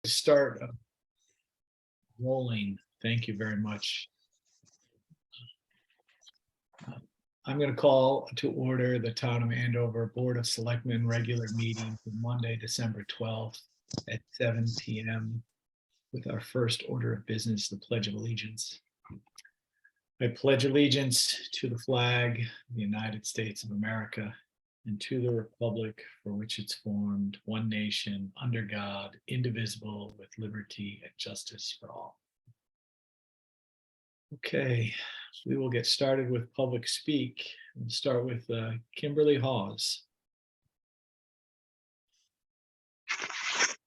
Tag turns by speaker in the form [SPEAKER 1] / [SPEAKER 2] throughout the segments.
[SPEAKER 1] Start rolling. Thank you very much. I'm going to call to order the Town of Andover Board of Selectmen regular meeting for Monday, December 12th at 7 p.m. with our first order of business, the Pledge of Allegiance. I pledge allegiance to the flag of the United States of America and to the republic for which it's formed, one nation, under God, indivisible, with liberty and justice for all. Okay, we will get started with public speak. We'll start with Kimberly Hawes.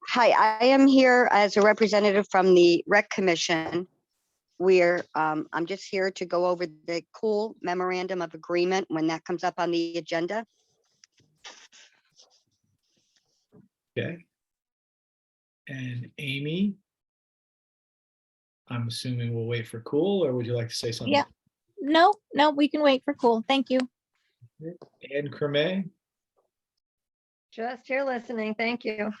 [SPEAKER 2] Hi, I am here as a representative from the Rec Commission. I'm just here to go over the cool memorandum of agreement when that comes up on the agenda.
[SPEAKER 1] Okay. And Amy, I'm assuming we'll wait for cool, or would you like to say something?
[SPEAKER 3] Yeah. No, we can wait for cool. Thank you.
[SPEAKER 1] And Creme?
[SPEAKER 4] Just here listening. Thank you.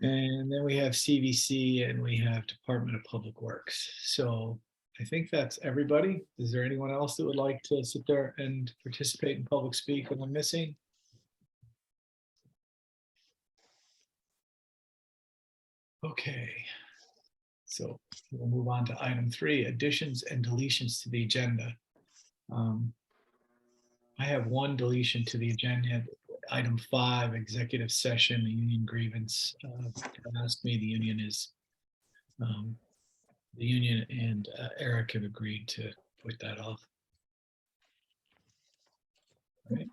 [SPEAKER 1] And then we have CVC and we have Department of Public Works. So I think that's everybody. Is there anyone else that would like to sit there and participate in public speak that I'm missing? Okay. So we'll move on to item 3, additions and deletions to the agenda. I have one deletion to the agenda. Item 5, executive session, the union grievance. Asked me, the union and Eric have agreed to put that off. Right.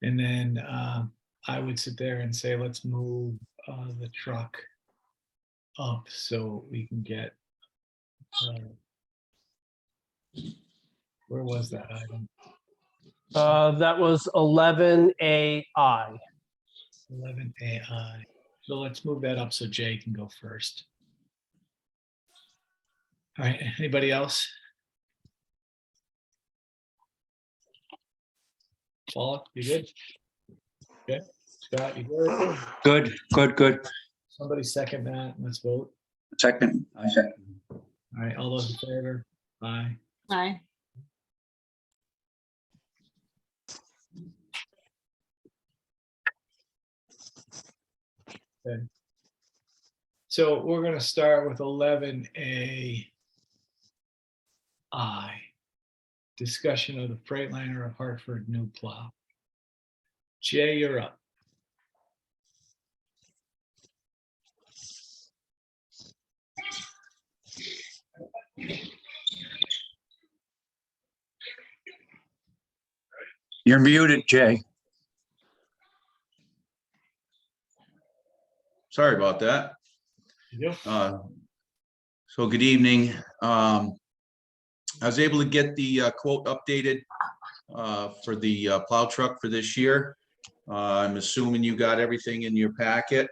[SPEAKER 1] And then I would sit there and say, let's move the truck up so we can get, where was that item?
[SPEAKER 5] That was 11AI.
[SPEAKER 1] 11AI. So let's move that up so Jay can go first. All right, anybody else? Paul, you good? Okay, Scott, you good?
[SPEAKER 6] Good.
[SPEAKER 1] Somebody second that, let's vote.
[SPEAKER 6] Second. I second.
[SPEAKER 1] All right, all those in favor? Aye.
[SPEAKER 3] Aye.
[SPEAKER 1] Okay. So we're going to start with 11AI. Discussion of the Freightliner of Hartford new plow. Jay, you're up.
[SPEAKER 6] You're muted, Jay.
[SPEAKER 7] Sorry about that.
[SPEAKER 1] You go.
[SPEAKER 7] So good evening. I was able to get the quote updated for the plow truck for this year. I'm assuming you got everything in your packet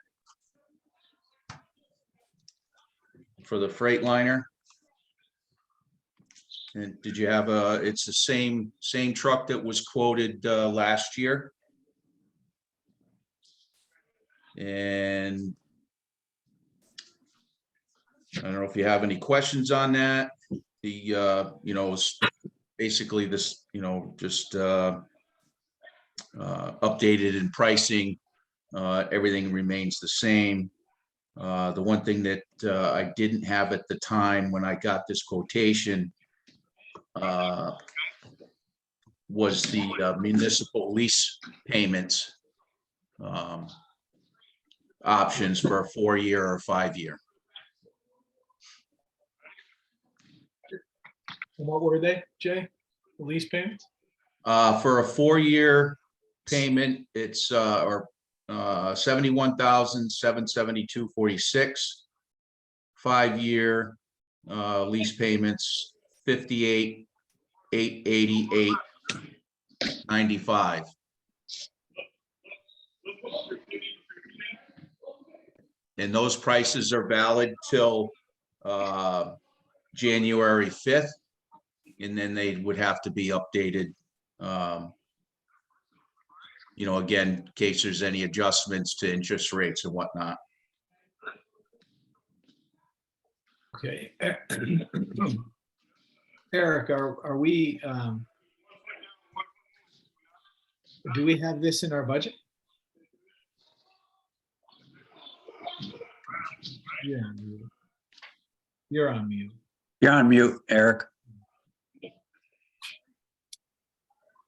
[SPEAKER 7] for the Freightliner. And did you have it's the same truck that was quoted last year. And I don't know if you have any questions on that. The basically this, just updated in pricing. Everything remains the same. The one thing that I didn't have at the time when I got this quotation was the municipal lease payments options for a 4-year or 5-year.
[SPEAKER 1] And what were they, Jay? The lease payments?
[SPEAKER 7] For a 4-year payment, it's $71,772.46. 5-year lease payments, $58,888.95. And those prices are valid till January 5th. And then they would have to be updated again, in case there's any adjustments to interest rates and whatnot.
[SPEAKER 1] Okay. Eric, are we, do we have this in our budget? Yeah. You're on mute.
[SPEAKER 6] You're on mute, Eric.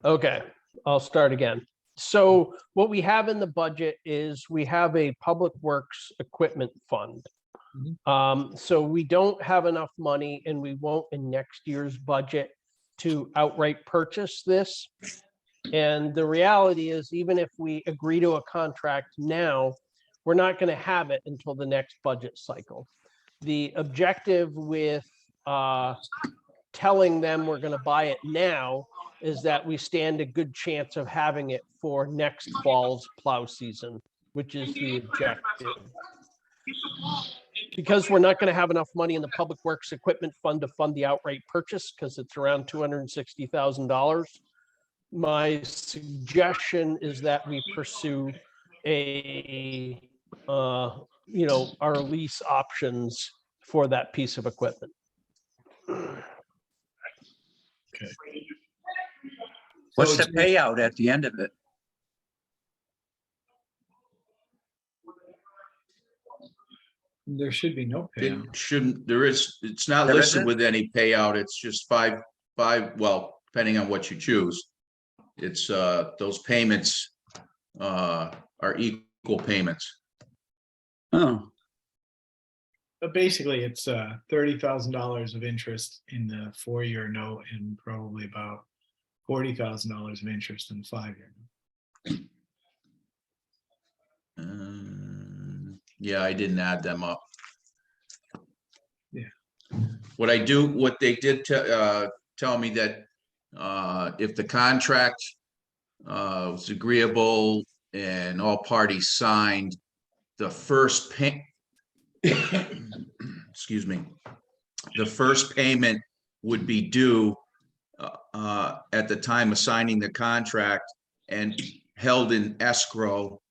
[SPEAKER 5] Okay, I'll start again. So what we have in the budget is we have a public works equipment fund. So we don't have enough money, and we won't in next year's budget, to outright purchase this. And the reality is, even if we agree to a contract now, we're not going to have it until the next budget cycle. The objective with telling them we're going to buy it now is that we stand a good chance of having it for next fall's plow season, which is the objective. Because we're not going to have enough money in the Public Works Equipment Fund to fund the outright purchase, because it's around $260,000, my suggestion is that we pursue our lease options for that piece of equipment.
[SPEAKER 1] Okay.
[SPEAKER 6] What's
[SPEAKER 1] So
[SPEAKER 6] the payout at the end of it?
[SPEAKER 1] there should be no payout.
[SPEAKER 7] It shouldn't, it's not
[SPEAKER 6] There
[SPEAKER 7] listed
[SPEAKER 6] isn't?
[SPEAKER 7] with any payout. It's just five, well, depending on what you choose. It's, those payments, are equal payments.
[SPEAKER 6] Oh,
[SPEAKER 1] But basically, it's $30,000 of interest in the 4-year note and probably about $40,000 of interest in the 5-year note.
[SPEAKER 7] Yeah, I didn't add them up.
[SPEAKER 1] Yeah.
[SPEAKER 7] What they did tell me that if the contract was agreeable and all parties signed, the first excuse me, the first payment would be due at the time of signing the contract and held in escrow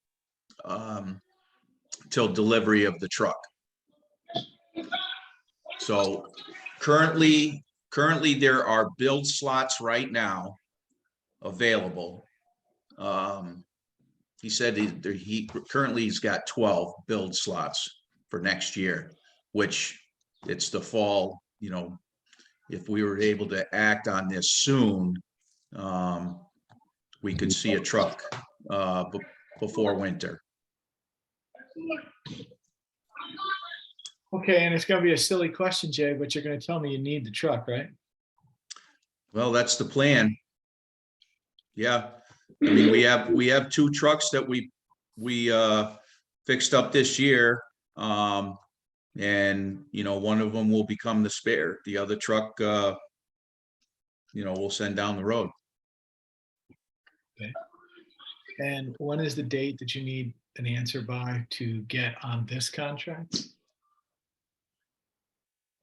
[SPEAKER 7] till delivery of the truck. So currently there are build slots right now available. He said he currently he's got 12 build slots for next year, which it's the fall, if we were able to act on this soon, we could see a truck before winter.
[SPEAKER 1] Okay, and it's gonna be a silly question, Jay, but you're gonna tell me you need the truck, right?
[SPEAKER 7] Well, that's the plan. Yeah, I mean, we have 2 trucks that we fixed up this year. And one of them will become the spare. The other truck, we'll send down the road.
[SPEAKER 1] And when is the date that you need an answer by to get on this contract?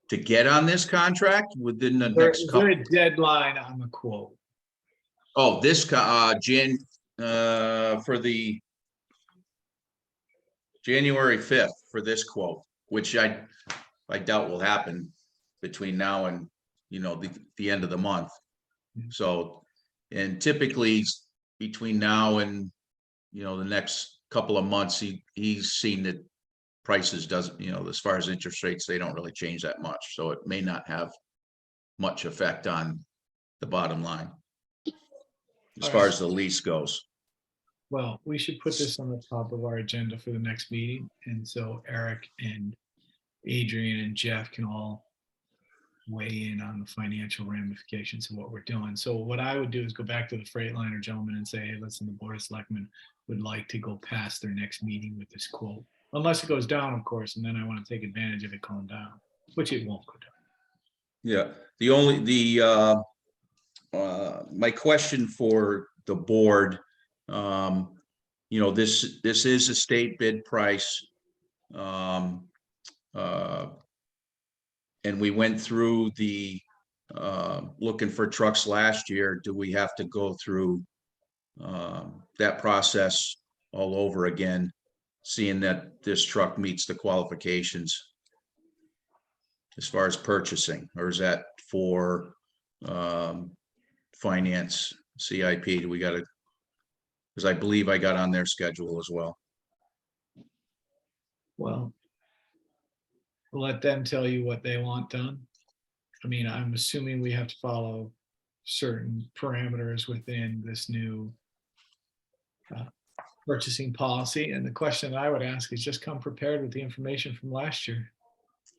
[SPEAKER 7] To get on this contract within the
[SPEAKER 1] Is there
[SPEAKER 7] next couple.
[SPEAKER 1] a deadline on the quote?
[SPEAKER 7] Oh, this for the January 5th for this quote, which I doubt will happen between now and the end of the month. So, and typically between now and the next couple of months, he's seen that prices doesn't, as far as interest rates, they don't really change that much. So it may not have much effect on the bottom line as far as the lease goes.
[SPEAKER 1] Well, we should put this on the top of our agenda for the next meeting. And so Eric and Adrian and Jeff can all weigh in on the financial ramifications of what we're doing. So what I would do is go back to the Freightliner gentleman and say, hey, listen, the Board of Selectmen would like to go past their next meeting with this quote. Unless it goes down, of course, and then I want to take advantage of it going down, which it won't go down.
[SPEAKER 7] Yeah, my question for the board, this is a state bid price. And we went through the looking for trucks last year. Do we have to go through that process all over again, seeing that this truck meets the qualifications as far as purchasing, or is that for finance, CIP? Do we gotta, because I believe I got on their schedule as well.
[SPEAKER 1] Well, we'll let them tell you what they want done. I mean, I'm assuming we have to follow certain parameters within this new purchasing policy. And the question that I would ask is just come prepared with the information from last year.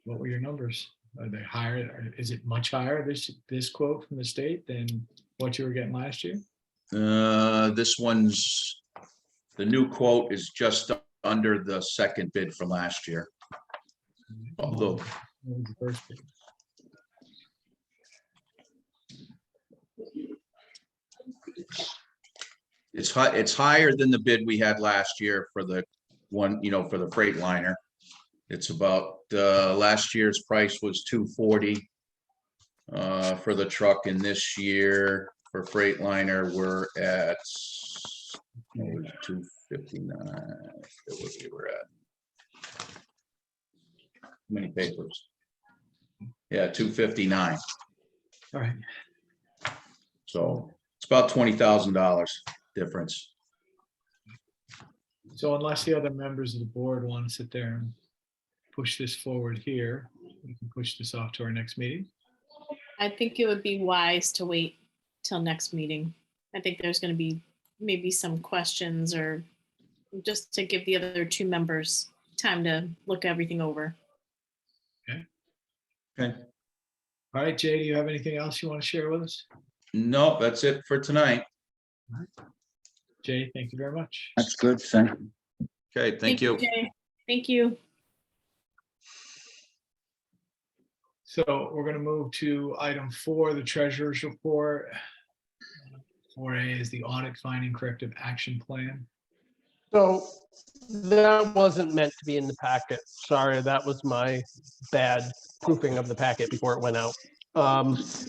[SPEAKER 1] What were your numbers? Are they higher? Or is it much higher, this quote from the state, than what you were getting last year?
[SPEAKER 7] This one's, the new quote is just under the second bid from last year. Although,
[SPEAKER 1] What was the first bid?
[SPEAKER 7] it's higher than the bid we had last year for the one, for the Freightliner. It's about, last year's price was 240 for the truck, and this year for Freightliner, we're at 259. We were at. How many papers? Yeah, 259.
[SPEAKER 1] All right.
[SPEAKER 7] So it's about $20,000 difference.
[SPEAKER 1] So unless the other members of the board want to sit there and push this forward here, we can push this off to our next meeting.
[SPEAKER 8] I think it would be wise to wait till next meeting. I think there's going to be maybe some questions, or just to give the other two members time to look everything over.
[SPEAKER 7] Okay.
[SPEAKER 1] All right, Jay, do you have anything else you want to share with us?
[SPEAKER 7] No, that's it for tonight.
[SPEAKER 1] Jay, thank you very much.
[SPEAKER 6] That's good. Thank you.
[SPEAKER 7] Okay, thank you.
[SPEAKER 8] Jay. Thank you.
[SPEAKER 1] So we're going to move to item 4, the treasurer's report. 4A is the audit finding corrective action plan.
[SPEAKER 5] So that wasn't meant to be in the packet. Sorry, that was my bad proofing of the packet before it went out.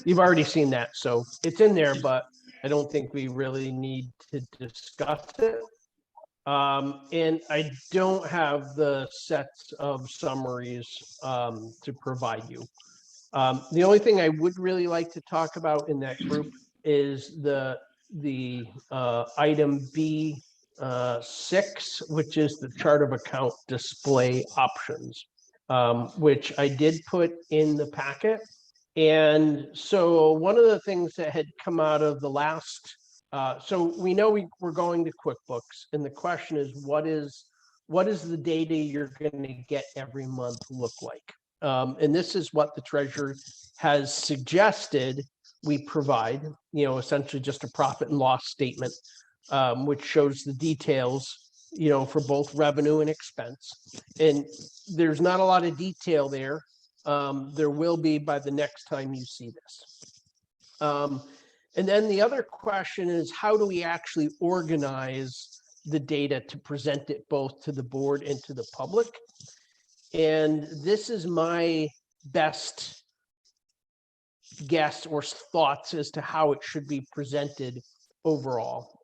[SPEAKER 5] You've already seen that, so it's in there, but I don't think we really need to discuss it. And I don't have the sets of summaries to provide you. The only thing I would really like to talk about in that group is the item B6, which is the chart of account display options, which I did put in the packet. And so one of the things that had come out of the last, so we know we're going to QuickBooks, and the question is, what is the data you're going to get every month look like? And this is what the treasurer has suggested we provide, essentially just a profit and loss statement, which shows the details, for both revenue and expense. And there's not a lot of detail there. There will be by the next time you see this. And then the other question is, how do we actually organize the data to present it both to the board and to the public? And this is my best guess or thoughts as to how it should be presented overall.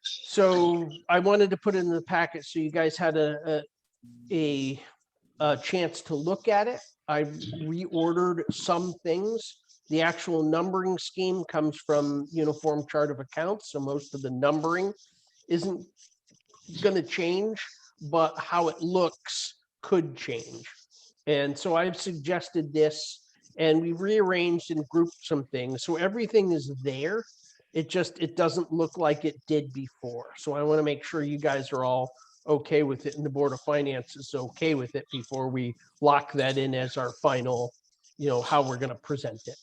[SPEAKER 5] So I wanted to put it in the packet so you guys had a chance to look at it. I reordered some things. The actual numbering scheme comes from Uniform Chart of Accounts, so most of the numbering isn't going to change, but how it looks could change. And so I've suggested this, and we rearranged and grouped some things. So everything is there. It doesn't look like it did before. So I want to make sure you guys are all okay with it, and the Board of Finance is okay with it before we lock that in as our final, how we're going to present it.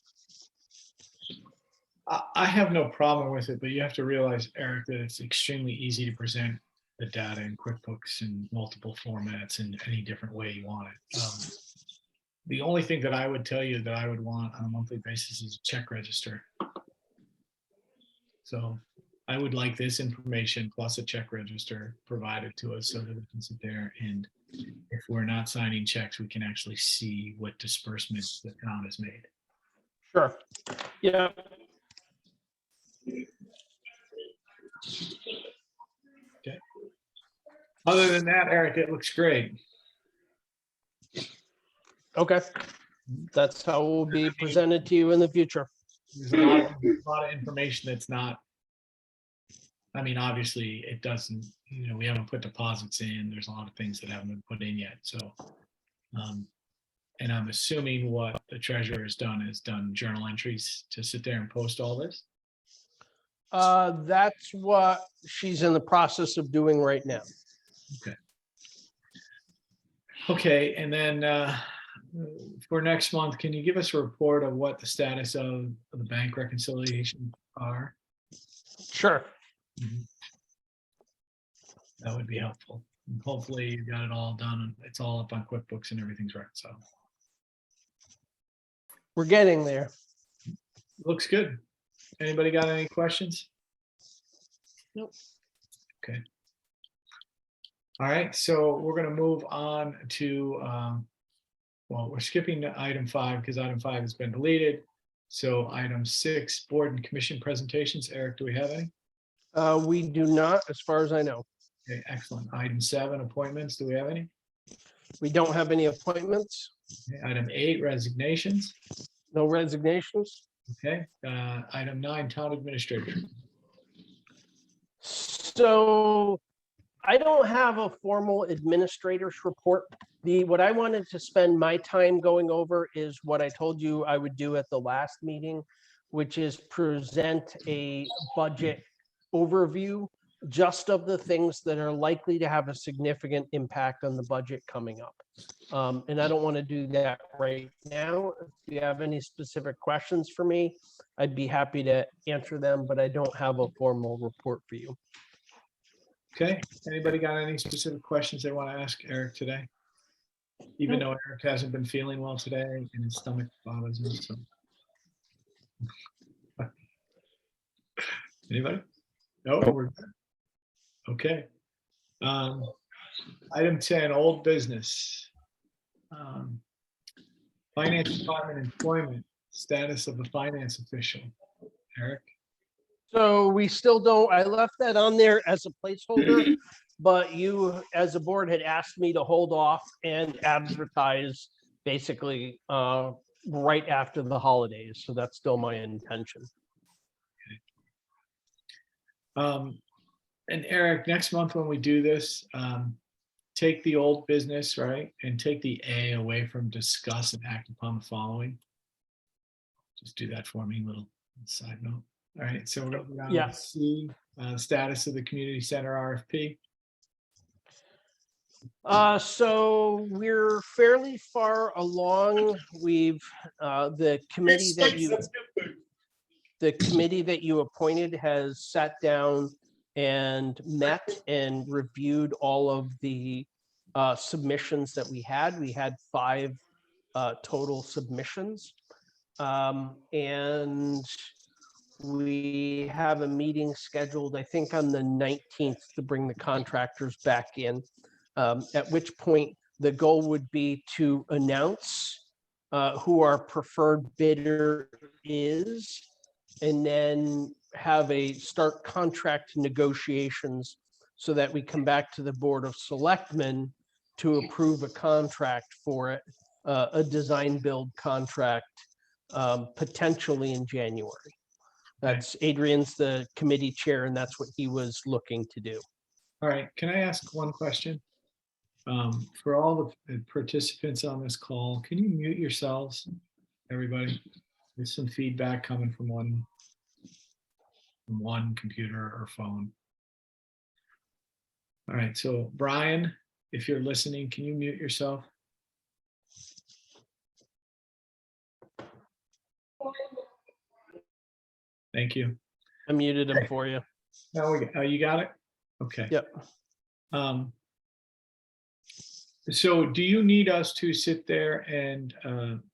[SPEAKER 1] I have no problem with it, but you have to realize, Eric, that it's extremely easy to present the data in QuickBooks in multiple formats in any different way you want it. The only thing that I would tell you that I would want on a monthly basis is a check register. So I would like this information plus a check register provided to us so that we can sit there, and if we're not signing checks, we can actually see what disbursements the town has made.
[SPEAKER 5] Sure. Yeah.
[SPEAKER 1] Other than that, Eric, it looks great.
[SPEAKER 5] Okay. That's how it will be presented to you in the future.
[SPEAKER 1] There's a lot of information that's not, I mean, obviously it doesn't, we haven't put deposits in. There's a lot of things that haven't been put in yet. So, and I'm assuming what the treasurer has done journal entries to sit there and post all this.
[SPEAKER 5] That's what she's in the process of doing right now.
[SPEAKER 1] Okay, and then for next month, can you give us a report of what the status of the bank reconciliation are?
[SPEAKER 5] Sure.
[SPEAKER 1] That would be helpful. And hopefully you got it all done. It's all up on QuickBooks and everything's reconciled.
[SPEAKER 5] We're getting there.
[SPEAKER 1] Looks good. Anybody got any questions?
[SPEAKER 8] Nope.
[SPEAKER 1] Okay. All right, so we're gonna move on to, well, we're skipping to item 5 because item 5 has been deleted. So item 6, board and commission presentations. Eric, do we have any?
[SPEAKER 5] We do not, as far as I know.
[SPEAKER 1] Okay, excellent. Item 7, appointments. Do we have any?
[SPEAKER 5] We don't have any appointments,
[SPEAKER 1] Okay, item 8, resignations.
[SPEAKER 5] no resignations.
[SPEAKER 1] Okay, item 9, town administrator.
[SPEAKER 5] So I don't have a formal administrator's report. What I wanted to spend my time going over is what I told you I would do at the last meeting, which is present a budget overview just of the things that are likely to have a significant impact on the budget coming up. And I don't want to do that right now. If you have any specific questions for me, I'd be happy to answer them, but I don't have a formal report for you.
[SPEAKER 1] Okay, anybody got any specific questions they want to ask Eric today? Even though Eric hasn't been feeling well today and his stomach bothers him. So. Anybody? No, we're good. Okay. Item 10, old business. Finance Department employment, status of the finance official. Eric?
[SPEAKER 5] So we still don't, I left that on there as a placeholder, but you, as a board, had asked me to hold off and advertise basically right after the holidays. So that's still my intention.
[SPEAKER 1] And Eric, next month when we do this, take the old business, right? And take the A away from discuss and act upon the following. Just do that for me, little side note. All right, so we're going down to C, status of the community center RFP.
[SPEAKER 5] So we're fairly far along. We've the committee that you appointed has sat down and met and reviewed all of the submissions that we had. We had 5 total submissions. And we have a meeting scheduled, I think, on the 19th to bring the contractors back in, at which point the goal would be to announce who our preferred bidder is, and then have a start contract negotiations so that we come back to the Board of Selectmen to approve a contract for it, a design build contract, potentially in January. That's Adrian's the committee chair, and that's what he was looking to do.
[SPEAKER 1] All right, can I ask one question? For all the participants on this call, can you mute yourselves, everybody? There's some feedback coming from one computer or phone. All right, so Brian, if you're listening, can you mute yourself? Thank you.
[SPEAKER 5] I muted him for you.
[SPEAKER 1] Now you got it? Okay.
[SPEAKER 5] Yep.
[SPEAKER 1] So do you need us to sit there and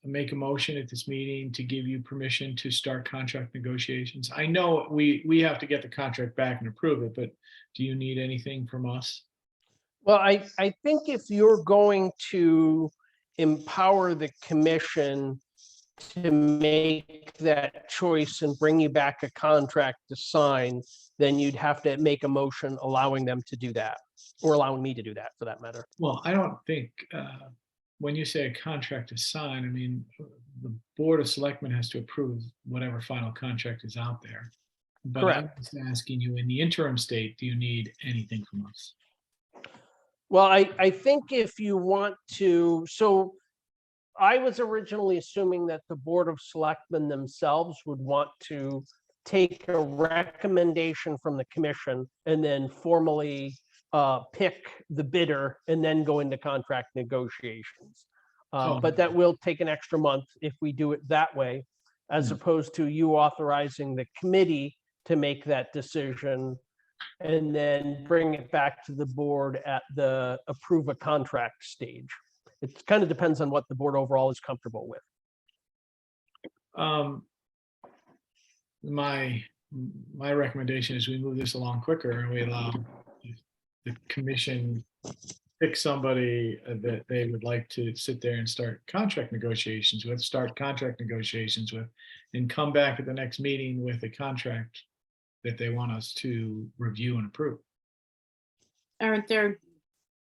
[SPEAKER 1] make a motion at this meeting to give you permission to start contract negotiations? I know we have to get the contract back and approve it, but do you need anything from us?
[SPEAKER 5] Well, I think if you're going to empower the commission to make that choice and bring you back a contract to sign, then you'd have to make a motion allowing them to do that, or allowing me to do that for that matter.
[SPEAKER 1] Well, I don't think, when you say a contract is signed, I mean, the Board of Selectmen has to approve whatever final contract is out there. But I'm
[SPEAKER 5] Correct.
[SPEAKER 1] just asking you, in the interim state, do you need anything from us?
[SPEAKER 5] Well, I think if you want to, so I was originally assuming that the Board of Selectmen themselves would want to take a recommendation from the commission and then formally pick the bidder and then go into contract negotiations.
[SPEAKER 1] Oh.
[SPEAKER 5] But that will take an extra month if we do it that way, as opposed to you authorizing the committee to make that decision and then bring it back to the board at the approve a contract stage. It kind of depends on what the board overall is comfortable with.
[SPEAKER 1] My recommendation is we move this along quicker and we allow the commission pick somebody that they would like to sit there and start contract negotiations with, and come back at the next meeting with a contract that they want us to review and approve.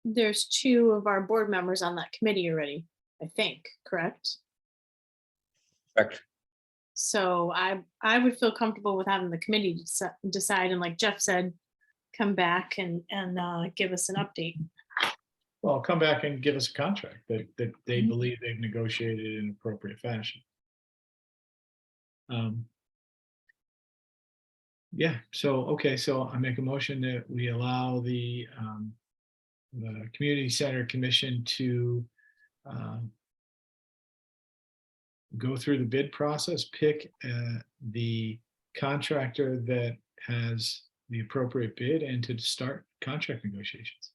[SPEAKER 8] There's two of our board members on that committee already, I think, correct?
[SPEAKER 6] Correct.
[SPEAKER 8] So I would feel comfortable with having the committee decide, and like Jeff said, come back and give us an update.
[SPEAKER 1] Well, come back and give us a contract that they believe they've negotiated in appropriate fashion. Yeah, so, okay, so I make a motion that we allow the Community Center Commission to go through the bid process, pick the contractor that has the appropriate bid, and to start contract negotiations.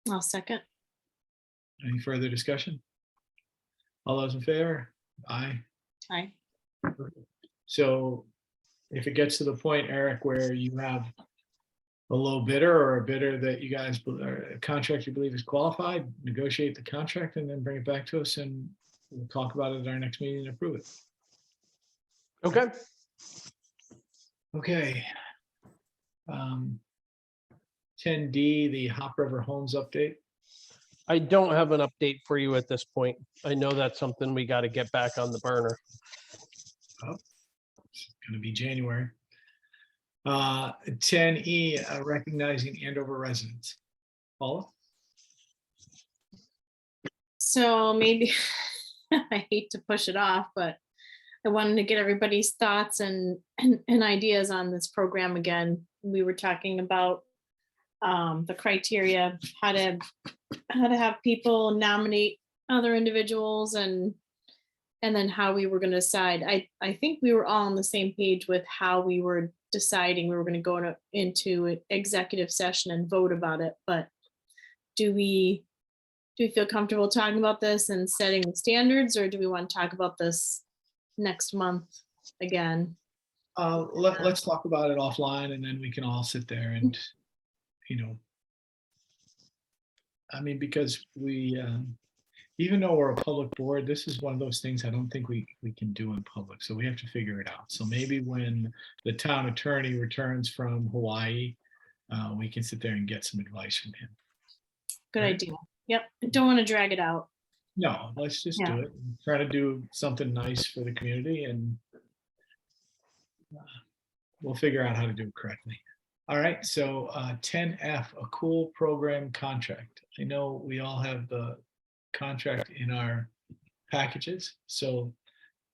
[SPEAKER 8] I'll second.
[SPEAKER 1] Any further discussion? All those in favor? Aye.
[SPEAKER 8] Aye.
[SPEAKER 1] So if it gets to the point, Eric, where you have a low bidder or a bidder that you guys, or a contract you believe is qualified, negotiate the contract and then bring it back to us and we'll talk about it at our next meeting and approve it.
[SPEAKER 5] Okay.
[SPEAKER 1] Okay. 10D, the Hop River Homes update.
[SPEAKER 5] I don't have an update for you at this point. I know that's something we got to get back on the burner.
[SPEAKER 1] It's going to be January. 10E, recognizing Andover residents. Paula?
[SPEAKER 8] So maybe, I hate to push it off, but I wanted to get everybody's thoughts and ideas on this program again. We were talking about the criteria, how to have people nominate other individuals, and then how we were going to decide. I think we were all on the same page with how we were deciding we were going to go into an executive session and vote about it. But do we feel comfortable talking about this and setting the standards, or do we want to talk about this next month again?
[SPEAKER 1] Let's talk about it offline and then we can all sit there and, I mean, because we, even though we're a public board, this is one of those things I don't think we can do in public. So we have to figure it out. So maybe when the town attorney returns from Hawaii, we can sit there and get some advice from him.
[SPEAKER 8] Good idea. Yep. I don't want to drag it out.
[SPEAKER 1] No, let's just do it. Try to do something nice for the community and we'll figure out how to do it correctly. All right, so 10F, a cool program contract. I know we all have the contract in our packages. So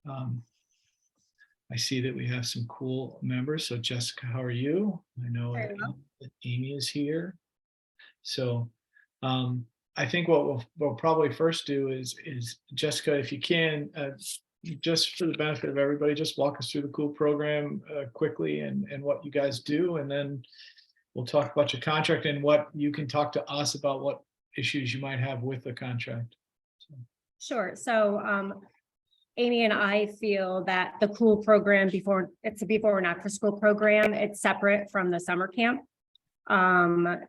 [SPEAKER 1] I see that we have some cool members. So Jessica, how are you? I know that Amy is here. So I think what we'll probably first do is Jessica, if you can, just for the benefit of everybody, just walk us through the cool program quickly and what you guys do. And then we'll talk about your contract and what you can talk to us about what issues you might have with the contract.
[SPEAKER 9] Sure. So Amy and I feel that the cool program it's a before and after school program. It's separate from the summer camp.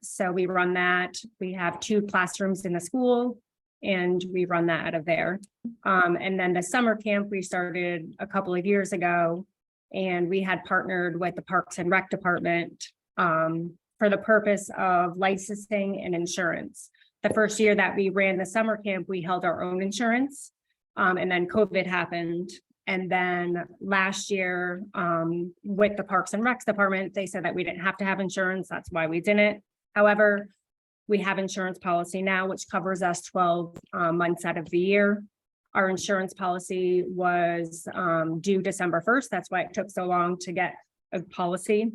[SPEAKER 9] So we run that. We have 2 classrooms in the school. and we run that out of there. And then the summer camp we started a couple of years ago, and we had partnered with the Parks and Rec Department for the purpose of licensing and insurance. The first year that we ran the summer camp, we held our own insurance. And then COVID happened. And then last year, with the Parks and Recs Department, they said that we didn't have to have insurance. That's why we didn't. However, we have insurance policy now, which covers us 12 months out of the year. Our insurance policy was due December 1st. That's why it took so long to get a policy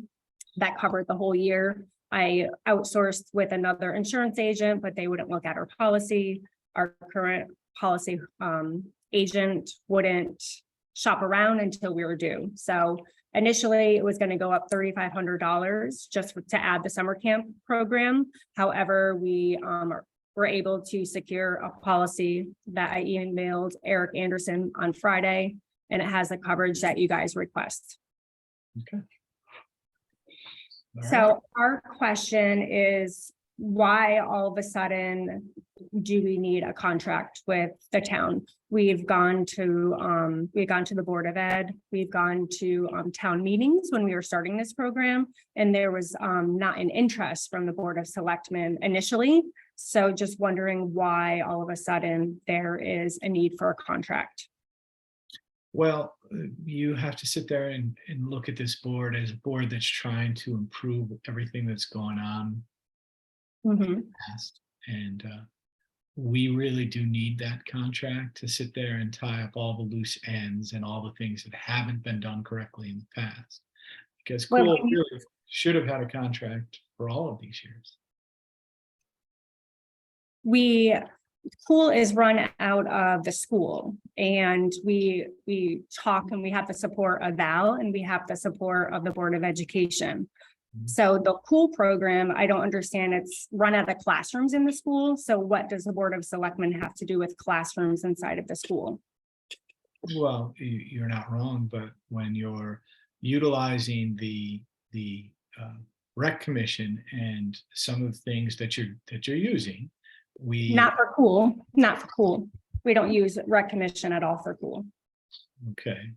[SPEAKER 9] that covered the whole year. I outsourced with another insurance agent, but they wouldn't look at our policy. Our current policy agent wouldn't shop around until we were due. So initially it was going to go up $3,500 just to add the summer camp program. However, we were able to secure a policy that I emailed Eric Anderson on Friday, and it has the coverage that you guys request.
[SPEAKER 1] Okay. All right.
[SPEAKER 9] So our question is, why all of a sudden do we need a contract with the town? We've gone to the Board of Ed, we've gone to town meetings when we were starting this program, and there was not an interest from the Board of Selectmen initially. So just wondering why all of a sudden there is a need for a contract.
[SPEAKER 1] Well, you have to sit there and look at this board as a board that's trying to improve everything that's gone on in the past. And we really do need that contract to sit there and tie up all the loose ends and all the things that haven't been done correctly in the past. Because
[SPEAKER 9] Well,
[SPEAKER 1] Cool really should have had a contract for all of these years.
[SPEAKER 9] Pool is run out of the school, and we talk, and we have the support of Val, and we have the support of the Board of Education. So the pool program, I don't understand, it's run out of classrooms in the school. So what does the Board of Selectmen have to do with classrooms inside of the school?
[SPEAKER 1] Well, you're not wrong, but when you're utilizing the rec commission and some of the things that you're using,
[SPEAKER 9] Not for pool. We don't use rec commission at all for pool.
[SPEAKER 1] Okay.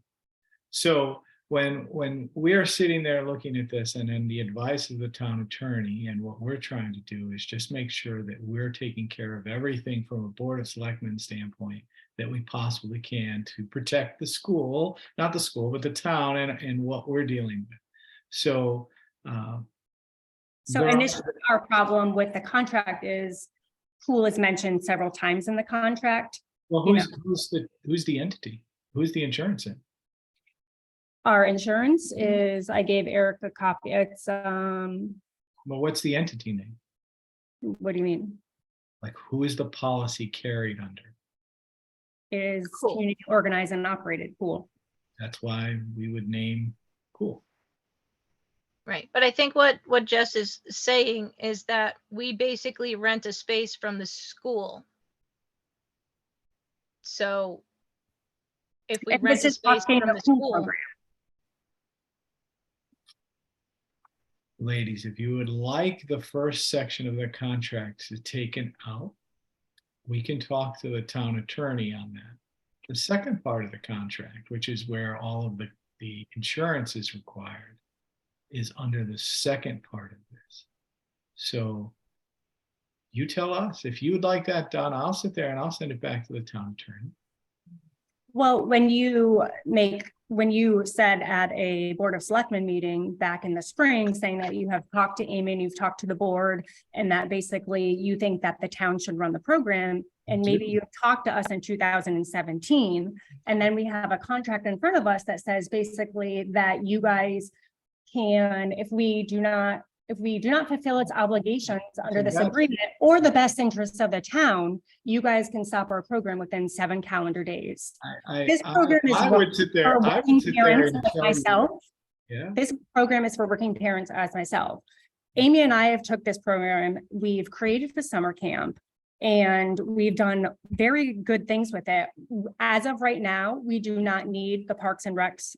[SPEAKER 1] So when we are sitting there looking at this, and then the advice of the town attorney, and what we're trying to do is just make sure that we're taking care of everything from a Board of Selectmen standpoint that we possibly can to protect the school, not the school, but the town and what we're dealing with. So
[SPEAKER 9] Initially, our problem with the contract is pool is mentioned several times in the contract.
[SPEAKER 1] well,
[SPEAKER 9] you
[SPEAKER 1] who's the entity? Who's the insurance in?
[SPEAKER 9] Our insurance is, I gave Eric a copy. It's,
[SPEAKER 1] Well, what's the entity name?
[SPEAKER 9] what do you mean?
[SPEAKER 1] Like, who is the policy carried under?
[SPEAKER 9] Is
[SPEAKER 3] Cool.
[SPEAKER 9] community organized and operated pool.
[SPEAKER 1] That's why we would name Cool.
[SPEAKER 3] Right, but I think what Jess is saying is that we basically rent a space from the school. So if we
[SPEAKER 9] And
[SPEAKER 3] rent
[SPEAKER 9] this
[SPEAKER 3] a
[SPEAKER 9] is
[SPEAKER 3] space
[SPEAKER 9] talking
[SPEAKER 3] from
[SPEAKER 9] the
[SPEAKER 3] the
[SPEAKER 9] pool
[SPEAKER 3] school,
[SPEAKER 9] program.
[SPEAKER 1] Ladies, if you would like the first section of the contract to taken out, we can talk to the town attorney on that. The second part of the contract, which is where all of the insurance is required, is under the second part of this. So you tell us if you would like that done. I'll sit there and I'll send it back to the town attorney.
[SPEAKER 9] Well, when you said at a Board of Selectmen meeting back in the spring, saying that you have talked to Amy and you've talked to the board, and that basically you think that the town should run the program, and maybe you talked to us in 2017, and then we have a contract in front of us that says basically that you guys can, if we do not fulfill its obligations under this
[SPEAKER 1] Exactly.
[SPEAKER 9] agreement or the best interests of the town, you guys can stop our program within 7 calendar days. This program is
[SPEAKER 1] I would sit there.
[SPEAKER 9] For
[SPEAKER 1] I
[SPEAKER 9] working
[SPEAKER 1] would sit there
[SPEAKER 9] parents
[SPEAKER 1] and
[SPEAKER 9] as
[SPEAKER 1] tell you,
[SPEAKER 9] myself,
[SPEAKER 1] yeah.
[SPEAKER 9] this program is for working parents as myself. Amy and I have took this program, we've created the summer camp, and we've done very good things with it. As of right now, we do not need the Parks and Recs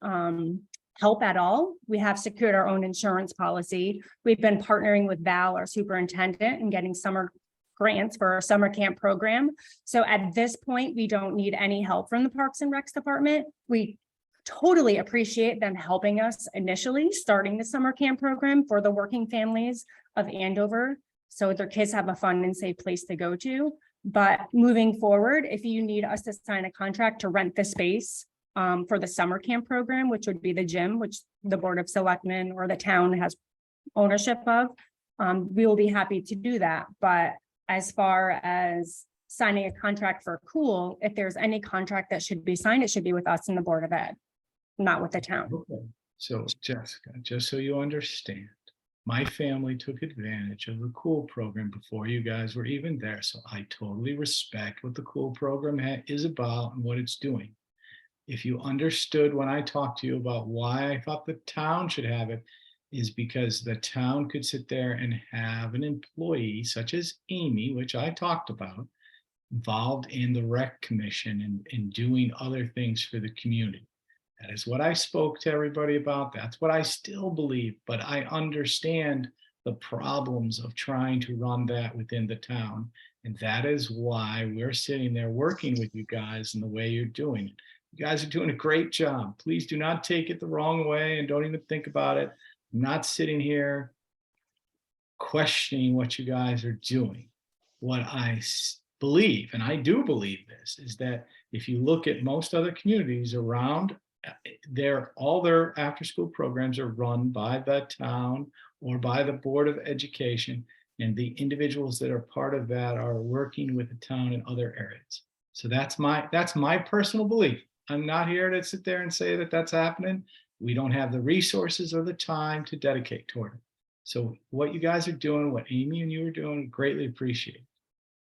[SPEAKER 9] help at all. We have secured our own insurance policy. We've been partnering with Val, our superintendent, and getting summer grants for our summer camp program. So at this point, we don't need any help from the Parks and Recs department. We totally appreciate them helping us initially starting the summer camp program for the working families of Andover, so their kids have a fun and safe place to go to. But moving forward, if you need us to sign a contract to rent the space for the summer camp program, which would be the gym, which the Board of Selectmen or the town has ownership of, we will be happy to do that. But as far as signing a contract for Cool, if there's any contract that should be signed, it should be with us and the Board of Ed, not with the town.
[SPEAKER 1] Okay. So Jessica, just so you understand, my family took advantage of the Cool program before you guys were even there. So I totally respect what the Cool program is about and what it's doing. If you understood when I talked to you about why I thought the town should have it, is because the town could sit there and have an employee such as Amy, which I talked about, involved in the rec commission and in doing other things for the community. That is what I spoke to everybody about. That's what I still believe, but I understand the problems of trying to run that within the town. And that is why we're sitting there working with you guys in the way you're doing it. You guys are doing a great job. Please do not take it the wrong way and don't even think about it. I'm not sitting here questioning what you guys are doing. What I believe, and I do believe this, is that if you look at most other communities around, all their after-school programs are run by the town or by the Board of Education, and the individuals that are part of that are working with the town in other areas. So that's my personal belief. I'm not here to sit there and say that that's happening. We don't have the resources or the time to dedicate toward it. So what you guys are doing, what Amy and you are doing, greatly appreciate.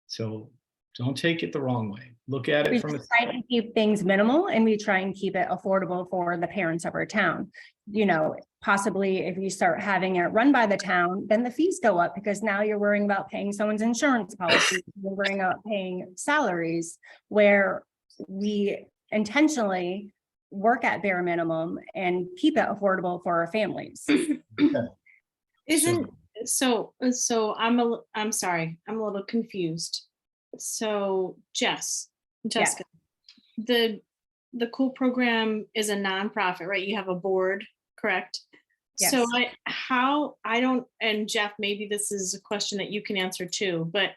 [SPEAKER 1] So don't take it the wrong way. Look at
[SPEAKER 9] We
[SPEAKER 1] it from a
[SPEAKER 9] just try and keep things minimal, and we try and keep it affordable for the parents of our town. You know, possibly if you start having it run by the town, then the fees go up because now you're worrying about paying someone's insurance policy. You're worrying about paying salaries, where we intentionally work at bare minimum and keep it affordable for our families.
[SPEAKER 8] Isn't, so I'm sorry, I'm a little confused. So Jessica, the Cool program is a nonprofit, right? You have a board, correct?
[SPEAKER 9] Yes.
[SPEAKER 8] So I don't, and Jeff, maybe this is a question that you can answer too, but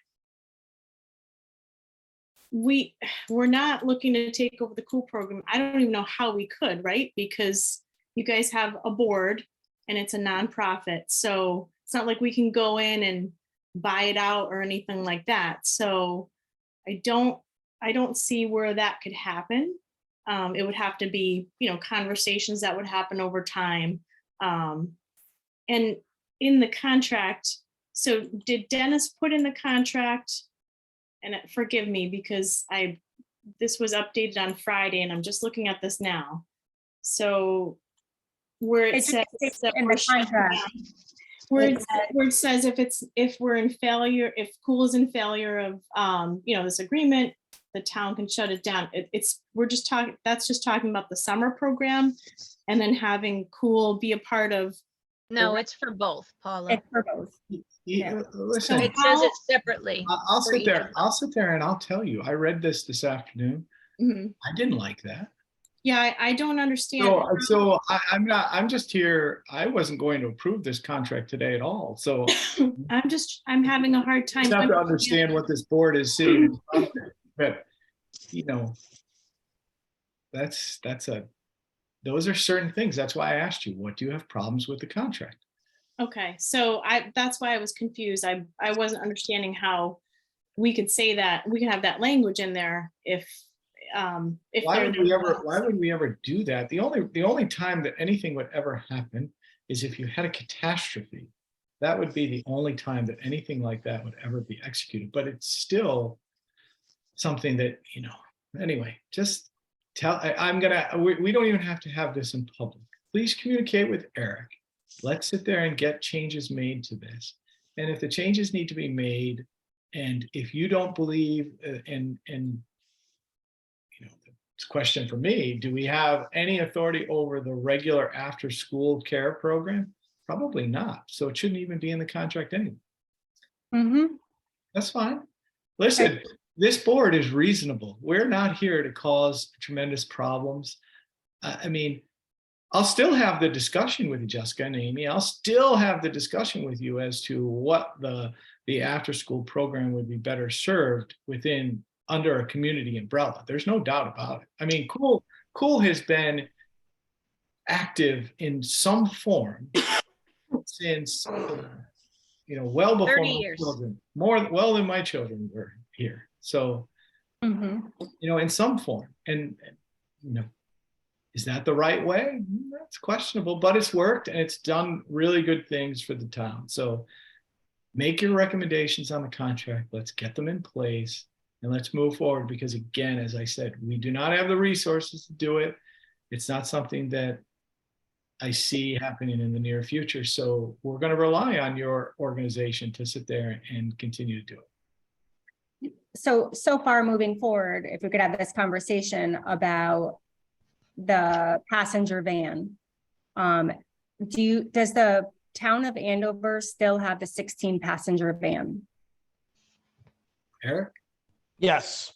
[SPEAKER 8] we're not looking to take over the Cool program. I don't even know how we could, right? Because you guys have a board and it's a nonprofit. So it's not like we can go in and buy it out or anything like that. So I don't see where that could happen. It would have to be, conversations that would happen over time. And in the contract, so did Dennis put in the contract? And forgive me because this was updated on Friday and I'm just looking at this now. So where it says that
[SPEAKER 9] in the contract.
[SPEAKER 8] where it says if we're in failure, if Cool is in failure of this agreement, the town can shut it down. That's just talking about the summer program and then having Cool be a part of.
[SPEAKER 3] No, it's for both, Paula.
[SPEAKER 9] It's for both.
[SPEAKER 1] Yeah, listen,
[SPEAKER 3] It says it separately.
[SPEAKER 1] I'll
[SPEAKER 3] for
[SPEAKER 1] sit
[SPEAKER 3] each
[SPEAKER 1] there.
[SPEAKER 3] of
[SPEAKER 1] I'll sit there and I'll tell you. I read this afternoon.
[SPEAKER 8] Mhm.
[SPEAKER 1] I didn't like that.
[SPEAKER 8] Yeah, I don't understand.
[SPEAKER 1] I'm not. I'm just here. I wasn't going to approve this contract today at all. So
[SPEAKER 8] I'm having a hard time.
[SPEAKER 1] you have to understand what this board is seeing. But those are certain things. That's why I asked you, what do you have problems with the contract?
[SPEAKER 8] Okay, so that's why I was confused. I wasn't understanding how we could say that, we can have that language in there if
[SPEAKER 1] Why would we ever do that? The only time that anything would ever happen is if you had a catastrophe. That would be the only time that anything like that would ever be executed. But it's still something that, anyway, just tell, we don't even have to have this in public. Please communicate with Eric. Let's sit there and get changes made to this. And if the changes need to be made, and if you don't believe it's a question for me, do we have any authority over the regular after-school care program? Probably not. So it shouldn't even be in the contract anyway.
[SPEAKER 9] Mm-hmm.
[SPEAKER 1] That's fine. Listen, this board is reasonable. We're not here to cause tremendous problems. I mean, I'll still have the discussion with you, Jessica and Amy. I'll still have the discussion with you as to what the after-school program would be better served within, under a community umbrella. There's no doubt about it. I mean, Cool has been active in some form since, well before
[SPEAKER 3] 30
[SPEAKER 1] my
[SPEAKER 3] years.
[SPEAKER 1] children, well than my children were here. So,
[SPEAKER 9] Mhm.
[SPEAKER 1] in some form. And, is that the right way? That's questionable, but it's worked and it's done really good things for the town. So make your recommendations on the contract. Let's get them in place and let's move forward, because again, as I said, we do not have the resources to do it. It's not something that I see happening in the near future. So we're going to rely on your organization to sit there and continue to do it.
[SPEAKER 9] So far moving forward, if we could have this conversation about the passenger van. Does the town of Andover still have the 16 passenger van?
[SPEAKER 1] Eric?
[SPEAKER 5] Yes.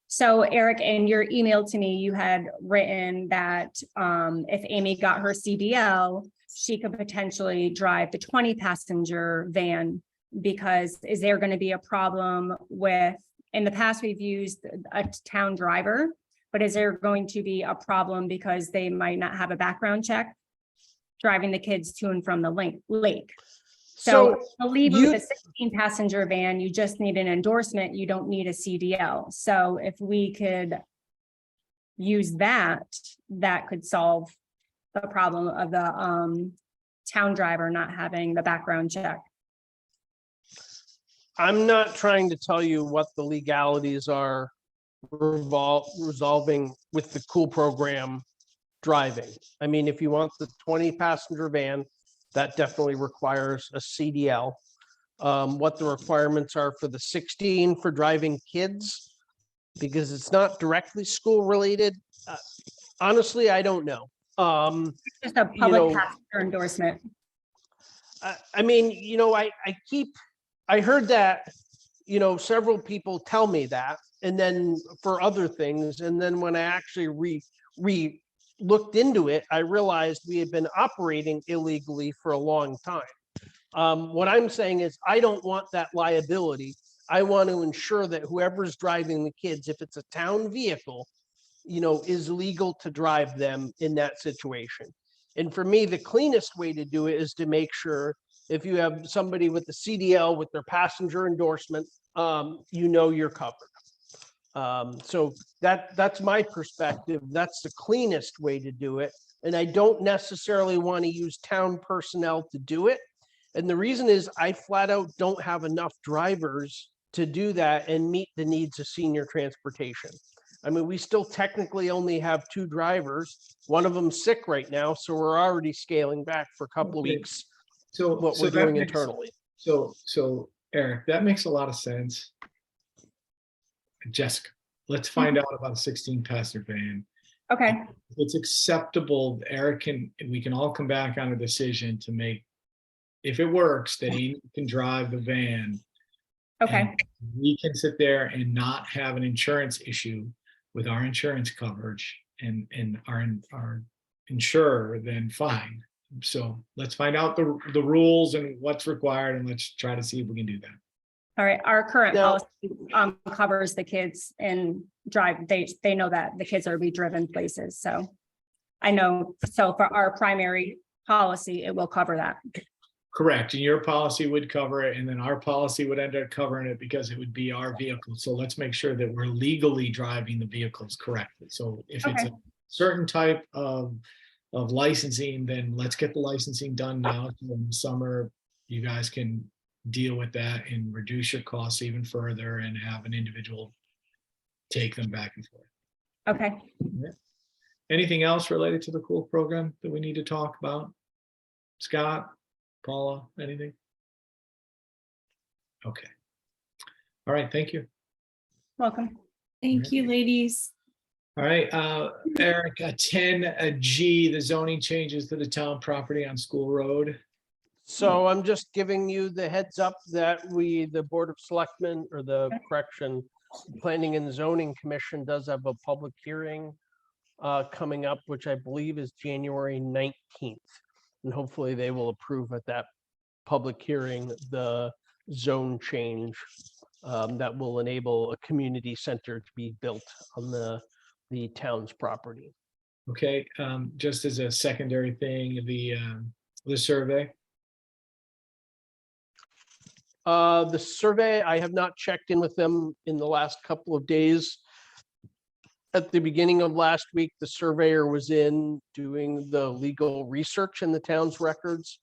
[SPEAKER 9] So Eric, in your email to me, you had written that if Amy got her CDL, she could potentially drive the 20 passenger van, because is there going to be a problem with, in the past, we've used a town driver, but is there going to be a problem because they might not have a background check driving the kids to and from the lake? So I believe with a 16 passenger van, you just need an endorsement. You don't need a CDL. So if we could use that, that could solve the problem of the town driver not having the background check.
[SPEAKER 5] I'm not trying to tell you what the legalities are resolving with the cool program driving. I mean, if you want the 20 passenger van, that definitely requires a CDL. What the requirements are for the 16 for driving kids, because it's not directly school related. Honestly, I don't know.
[SPEAKER 9] Just a public passenger endorsement.
[SPEAKER 5] I mean, I heard that, several people tell me that, and then for other things. And then when I actually looked into it, I realized we had been operating illegally for a long time. What I'm saying is I don't want that liability. I want to ensure that whoever's driving the kids, if it's a town vehicle, is legal to drive them in that situation. And for me, the cleanest way to do it is to make sure if you have somebody with the CDL with their passenger endorsement, you're covered. So that's my perspective. That's the cleanest way to do it. And I don't necessarily want to use town personnel to do it. And the reason is I flat out don't have enough drivers to do that and meet the needs of senior transportation. I mean, we still technically only have 2 drivers. One of them's sick right now, so we're already scaling back for a couple of weeks. What we're doing internally.
[SPEAKER 1] So Eric, that makes a lot of sense. Jessica, let's find out about a 16 passenger van.
[SPEAKER 9] Okay.
[SPEAKER 1] If it's acceptable, Eric we can all come back on a decision to make, if it works, that Amy can drive the van.
[SPEAKER 9] Okay.
[SPEAKER 1] We can sit there and not have an insurance issue with our insurance coverage and our insurer, then fine. So let's find out the rules and what's required, and let's try to see if we can do that.
[SPEAKER 9] All right. Our current
[SPEAKER 5] Now-
[SPEAKER 9] policy covers the kids and drive. They know that the kids are be driven places. So I know. So for our primary policy, it will cover that.
[SPEAKER 1] Correct. And your policy would cover it, and then our policy would end up covering it because it would be our vehicle. So let's make sure that we're legally driving the vehicles correctly. So if it's a certain type of licensing, then let's get the licensing done now. So in the summer, you guys can deal with that and reduce your costs even further and have an individual take them back and forth.
[SPEAKER 9] Okay.
[SPEAKER 1] Anything else related to the cool program that we need to talk about? Scott, Paula, anything? Okay. All right, thank you.
[SPEAKER 9] Welcome.
[SPEAKER 8] Thank you, ladies.
[SPEAKER 1] All right, Eric, 10G, the zoning changes to the town property on School Road.
[SPEAKER 5] So I'm just giving you the heads up that the Board of Selectmen, or the correction, Planning and Zoning Commission does have a public hearing coming up, which I believe is January 19th. And hopefully they will approve at that public hearing the zone change that will enable a community center to be built on the town's property.
[SPEAKER 1] Okay, just as a secondary thing, the survey.
[SPEAKER 5] The survey, I have not checked in with them in the last couple of days. At the beginning of last week, the surveyor was in doing the legal research in the town's records.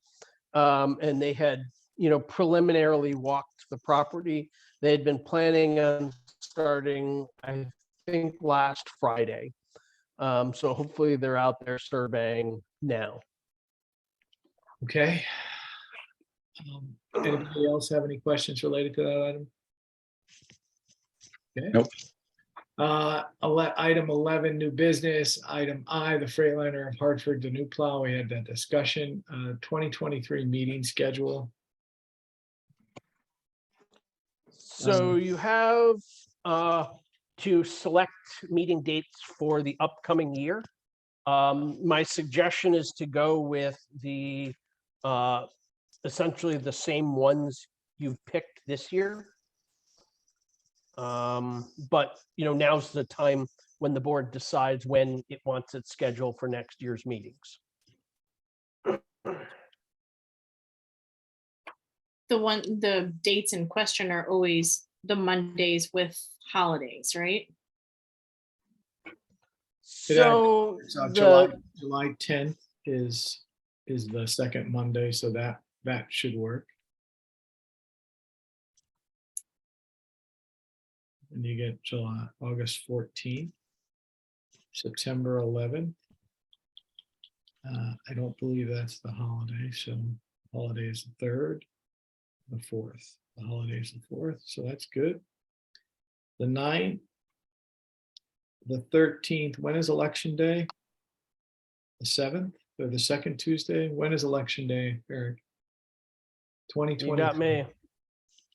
[SPEAKER 5] And they had, preliminarily walked the property. They had been planning on starting, I think, last Friday. So hopefully they're out there surveying now.
[SPEAKER 1] Okay. Anybody else have any questions related to that item? Okay.
[SPEAKER 6] Nope.
[SPEAKER 1] Item 11, new business. Item I, the Freightliner of Hartford, the new plow. We had that discussion. 2023 meeting schedule.
[SPEAKER 5] So you have to select meeting dates for the upcoming year. My suggestion is to go with the essentially the same ones you've picked this year. But now's the time when the board decides when it wants its schedule for next year's meetings.
[SPEAKER 8] The dates in question are always the Mondays with holidays, right?
[SPEAKER 5] So
[SPEAKER 1] July 10th is the second Monday, so that should work. And you get August 14th, September 11th. I don't believe that's the holiday, so holiday is the 3rd, the 4th. The holiday is the 4th, so that's good. The 9th, the 13th. When is election day? The 7th or the second Tuesday? When is election day, Eric? 2020.
[SPEAKER 5] You got me.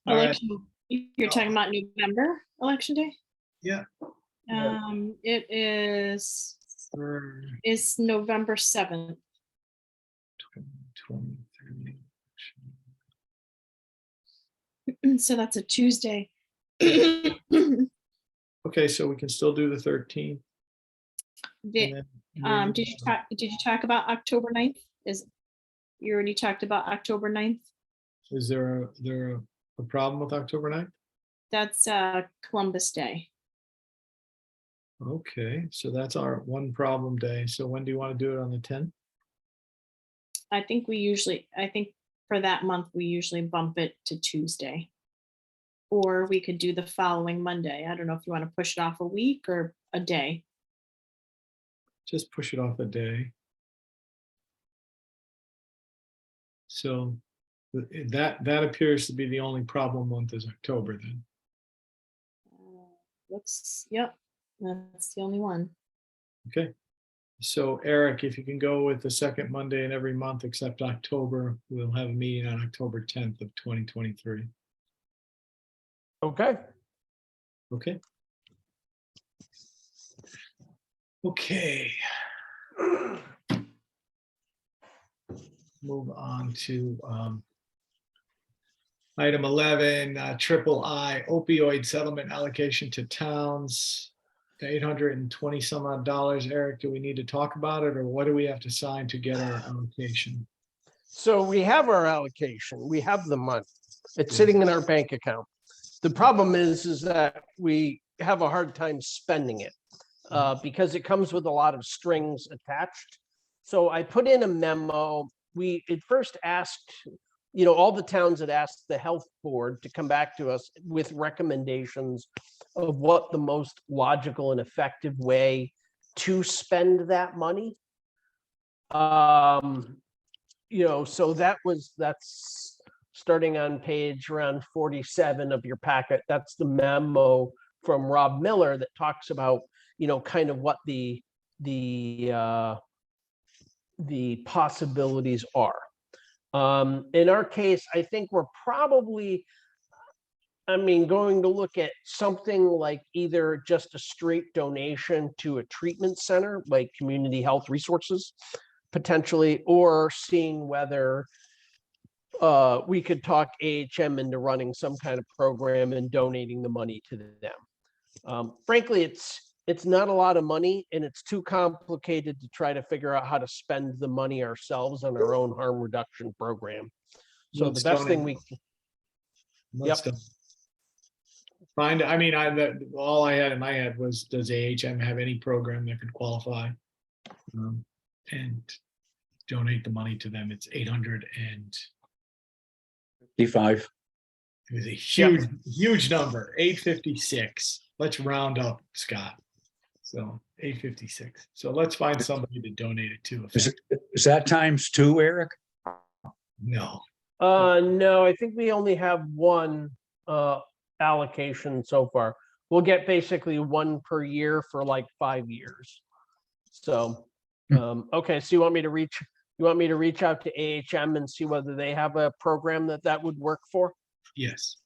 [SPEAKER 1] All right.
[SPEAKER 8] Election, you're talking about November election day?
[SPEAKER 1] Yeah.
[SPEAKER 8] It is November 7th.
[SPEAKER 1] 2023.
[SPEAKER 8] So that's a Tuesday.
[SPEAKER 1] Okay, so we can still do the 13th.
[SPEAKER 8] Did
[SPEAKER 1] and then
[SPEAKER 8] you talk about October 9th? You already talked about October 9th?
[SPEAKER 1] Is there a problem with October 9th?
[SPEAKER 8] That's Columbus Day.
[SPEAKER 1] Okay, so that's our one problem day. So when do you want to do it, on the 10th?
[SPEAKER 8] I think for that month, we usually bump it to Tuesday. Or we could do the following Monday. I don't know if you want to push it off a week or a day.
[SPEAKER 1] Just push it off a day. So that appears to be the only problem month is October then.
[SPEAKER 8] Yep, that's the only one.
[SPEAKER 1] Okay. So Eric, if you can go with the second Monday in every month except October, we'll have a meeting on October 10th of 2023.
[SPEAKER 5] Okay.
[SPEAKER 1] Okay. Okay. Move on to item 11, triple I, opioid settlement allocation to towns, $820 some odd dollars. Eric, do we need to talk about it, or what do we have to sign to get our allocation?
[SPEAKER 5] So we have our allocation. We have the money. It's sitting in our bank account. The problem is that we have a hard time spending it because it comes with a lot of strings attached. So I put in a memo. It first asked, all the towns had asked the health board to come back to us with recommendations of what the most logical and effective way to spend that money. So that's starting on page around 47 of your packet. That's the memo from Rob Miller that talks about, kind of what the possibilities are. In our case, I think we're probably, going to look at something like either just a straight donation to a treatment center, like Community Health Resources, potentially, or seeing whether we could talk AHM into running some kind of program and donating the money to them. Frankly, it's not a lot of money, and it's too complicated to try to figure out how to spend the money ourselves on our own harm reduction program. So
[SPEAKER 1] Let's
[SPEAKER 5] the best thing
[SPEAKER 1] donate.
[SPEAKER 5] we,
[SPEAKER 1] Let's
[SPEAKER 5] Yep.
[SPEAKER 1] do- all I had in my head was, does AHM have any program that could qualify? And donate the money to them. It's 800 and
[SPEAKER 6] 55.
[SPEAKER 1] it was a huge number, 856. Let's round up, Scott. So 856. So let's find somebody to donate it to.
[SPEAKER 6] Is that times 2, Eric?
[SPEAKER 1] No,
[SPEAKER 5] no, I think we only have one allocation so far. We'll get basically one per year for like 5 years. So, okay, so you want me to reach out to AHM and see whether they have a program that would work for?
[SPEAKER 1] yes.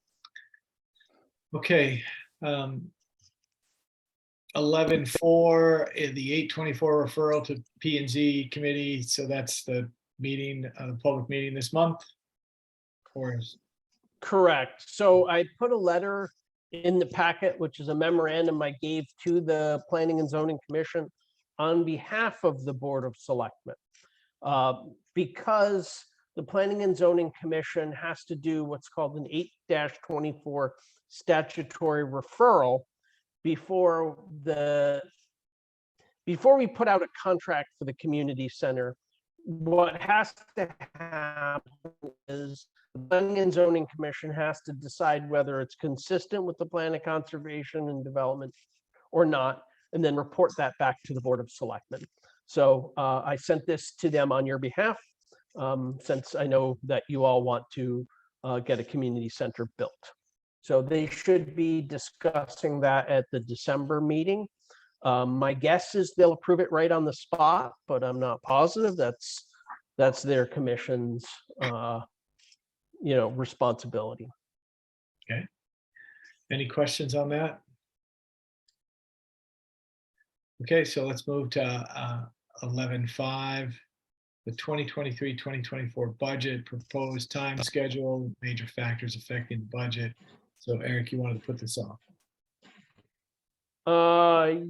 [SPEAKER 1] Okay. 11-4, the 824 referral to P and Z committee. So that's the meeting, the public meeting this month. Or
[SPEAKER 5] Correct. So I put a letter in the packet, which is a memorandum I gave to the Planning and Zoning Commission on behalf of the Board of Selectmen. Because the Planning and Zoning Commission has to do what's called an 8-24 statutory referral before we put out a contract for the community center. What has to happen is the Planning and Zoning Commission has to decide whether it's consistent with the plan of conservation and development or not, and then report that back to the Board of Selectmen. So I sent this to them on your behalf, since I know that you all want to get a community center built. So they should be discussing that at the December meeting. My guess is they'll approve it right on the spot, but I'm not positive. That's their commission's responsibility.
[SPEAKER 1] okay. Any questions on that? Okay, so let's move to 11-5, the 2023-2024 budget, proposed time schedule, major factors affecting the budget. So Eric, you wanted to put this off.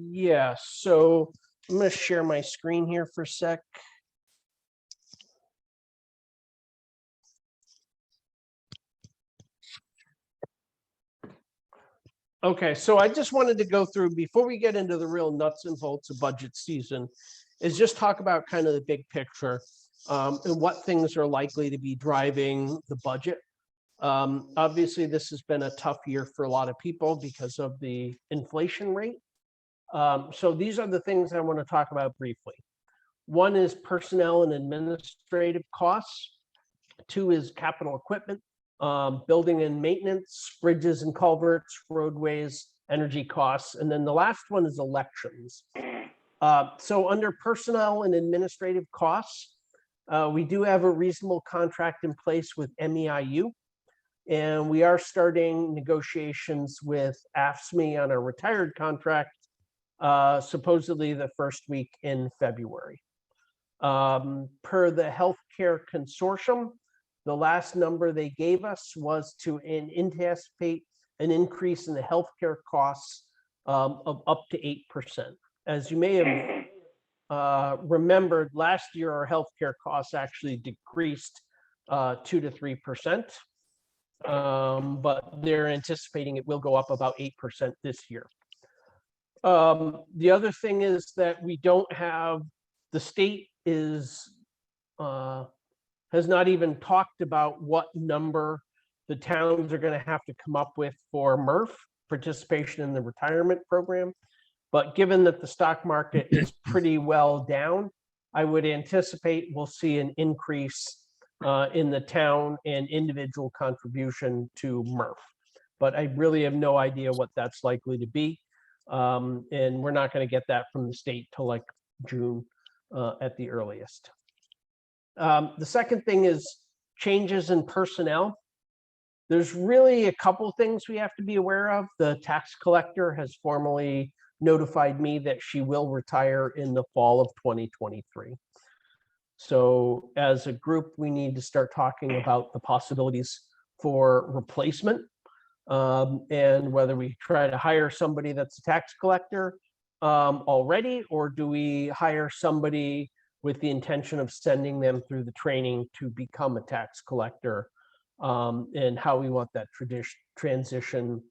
[SPEAKER 5] Yeah, so I'm gonna share my screen here for a sec. Okay, so I just wanted to go through, before we get into the real nuts and bolts of budget season, is just talk about kind of the big picture, and what things are likely to be driving the budget. Obviously, this has been a tough year for a lot of people because of the inflation rate. So these are the things I want to talk about briefly. One is personnel and administrative costs. 2 is capital equipment, building and maintenance, bridges and culverts, roadways, energy costs. And then the last one is elections. So under personnel and administrative costs, we do have a reasonable contract in place with MEIU. And we are starting negotiations with AFSCME on a retired contract, supposedly the first week in February. Per the healthcare consortium, the last number they gave us was to anticipate an increase in the healthcare costs of up to 8%. As you may have remembered, last year our healthcare costs actually decreased 2 to 3%. But they're anticipating it will go up about 8% this year. The other thing is that we don't have, the state has not even talked about what number the towns are going to have to come up with for MRF, participation in the retirement program. But given that the stock market is pretty well down, I would anticipate we'll see an increase in the town and individual contribution to MRF. But I really have no idea what that's likely to be. And we're not going to get that from the state till like June at the earliest. The second thing is changes in personnel. There's really a couple things we have to be aware of. The tax collector has formally notified me that she will retire in the fall of 2023. So as a group, we need to start talking about the possibilities for replacement, and whether we try to hire somebody that's a tax collector already, or do we hire somebody with the intention of sending them through the training to become a tax collector, and how we want that transition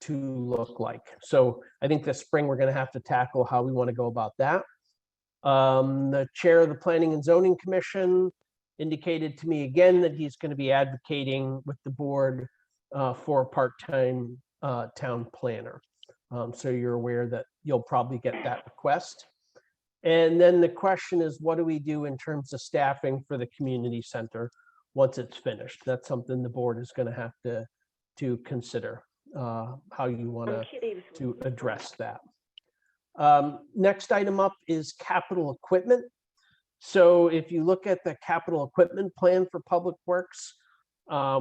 [SPEAKER 5] to look like. So I think this spring we're going to have to tackle how we want to go about that. The chair of the Planning and Zoning Commission indicated to me again that he's going to be advocating with the board for a part-time town planner. So you're aware that you'll probably get that request. And then the question is, what do we do in terms of staffing for the community center once it's finished? That's something the board is going to have to consider, how you want to address that. Next item up is capital equipment. So if you look at the capital equipment plan for Public Works,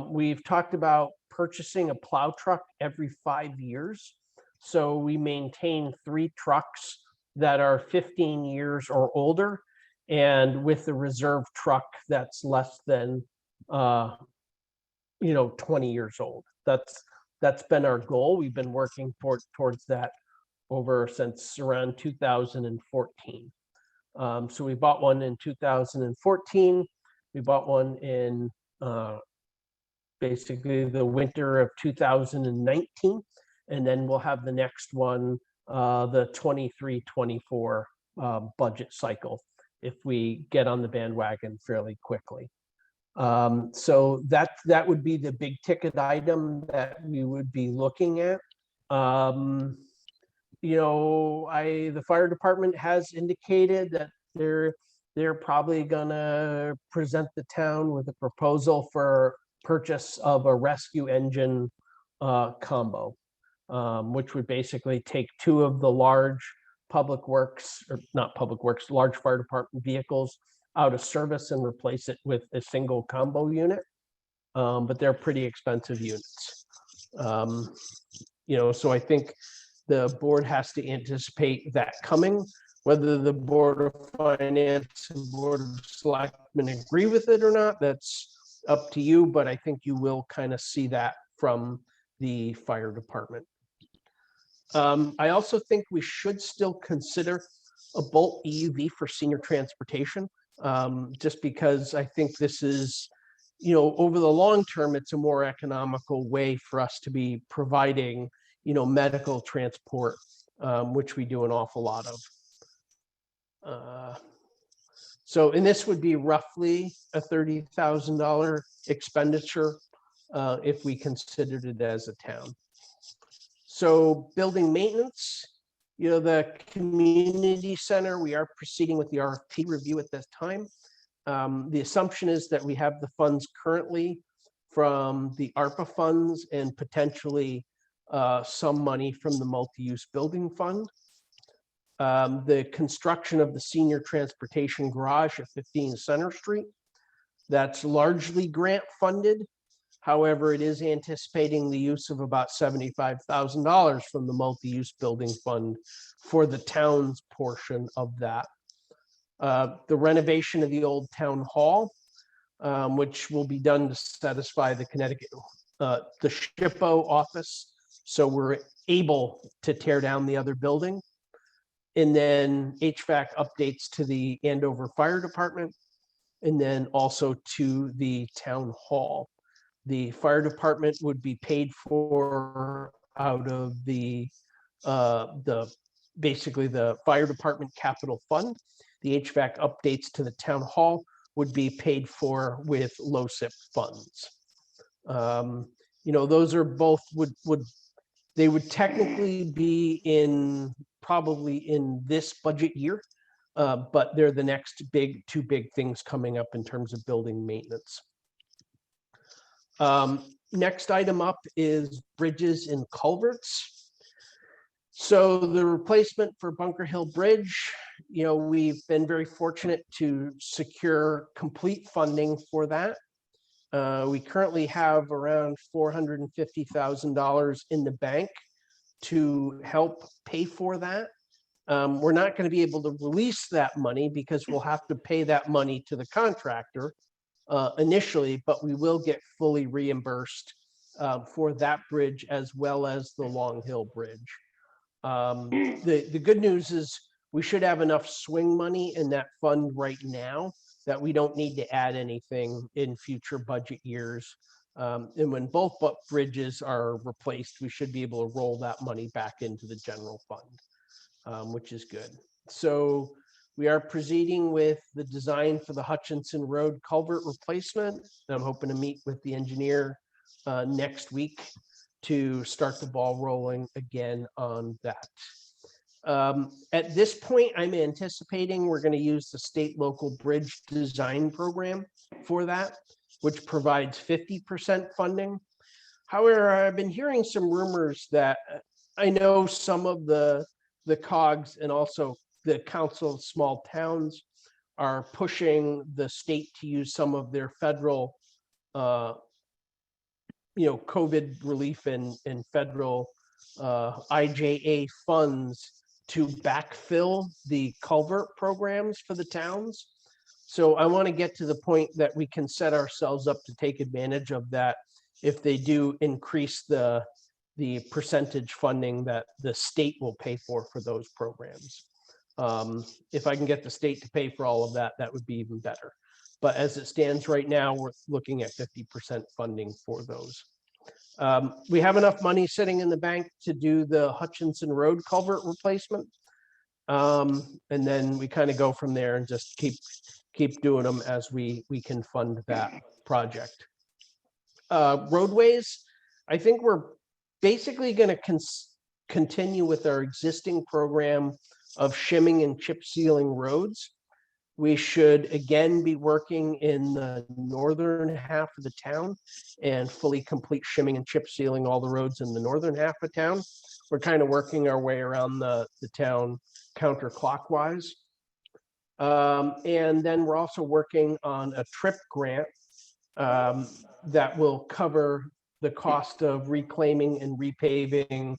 [SPEAKER 5] we've talked about purchasing a plow truck every 5 years. So we maintain 3 trucks that are 15 years or older, and with the reserve truck that's less than 20 years old. That's been our goal. We've been working towards that over since around 2014. So we bought one in 2014. We bought one in basically the winter of 2019, and then we'll have the next one the 23-24 budget cycle if we get on the bandwagon fairly quickly. So that would be the big ticket item that we would be looking at. The fire department has indicated that they're probably gonna present the town with a proposal for purchase of a rescue engine combo, which would basically take 2 of the large large fire department vehicles out of service and replace it with a single combo unit. But they're pretty expensive units. So I think the board has to anticipate that coming. Whether the Board of Finance and Board of Selectmen agree with it or not, that's up to you, but I think you will kind of see that from the fire department. I also think we should still consider a Bolt EUV for senior transportation, just because I think this is, over the long term, it's a more economical way for us to be providing, medical transport, which we do an awful lot of. And this would be roughly a $30,000 expenditure if we considered it as a town. So building maintenance, the community center, we are proceeding with the RFP review at this time. The assumption is that we have the funds currently from the ARPA funds and potentially some money from the multi-use building fund. The construction of the senior transportation garage at 15 Center Street, that's largely grant funded. However, it is anticipating the use of about $75,000 from the multi-use building fund for the town's portion of that. The renovation of the old town hall, which will be done to satisfy the Connecticut, the SHPO office. So we're able to tear down the other building. And then HVAC updates to the Andover Fire Department, and then also to the town hall. The fire department would be paid for out of basically the fire department capital fund. The HVAC updates to the town hall would be paid for with LoCIP funds. Those are both they would technically be probably in this budget year, but they're the next two big things coming up in terms of building maintenance. Next item up is bridges and culverts. So the replacement for Bunker Hill Bridge, we've been very fortunate to secure complete funding for that. We currently have around $450,000 in the bank to help pay for that. We're not going to be able to release that money because we'll have to pay that money to the contractor initially, but we will get fully reimbursed for that bridge as well as the Long Hill Bridge. The good news is we should have enough swing money in that fund right now that we don't need to add anything in future budget years. And when both bridges are replaced, we should be able to roll that money back into the general fund, which is good. So we are proceeding with the design for the Hutchinson Road culvert replacement. I'm hoping to meet with the engineer next week to start the ball rolling again on that. At this point, I'm anticipating we're going to use the state local bridge design program for that, which provides 50% funding. However, I've been hearing some rumors that I know some of the COGS and also the Council of Small Towns are pushing the state to use some of their federal COVID relief and federal IJA funds to backfill the culvert programs for the towns. So I want to get to the point that we can set ourselves up to take advantage of that if they do increase the percentage funding that the state will pay for those programs. If I can get the state to pay for all of that, that would be even better. But as it stands right now, we're looking at 50% funding for those. We have enough money sitting in the bank to do the Hutchinson Road culvert replacement. And then we kind of go from there and just keep doing them as we can fund that project. Roadways, I think we're basically going to continue with our existing program of shimming and chip sealing roads. We should again be working in the northern half of the town and fully complete shimming and chip sealing all the roads in the northern half of town. We're kind of working our way around the town counterclockwise. And then we're also working on a TRIP grant that will cover the cost of reclaiming and repaving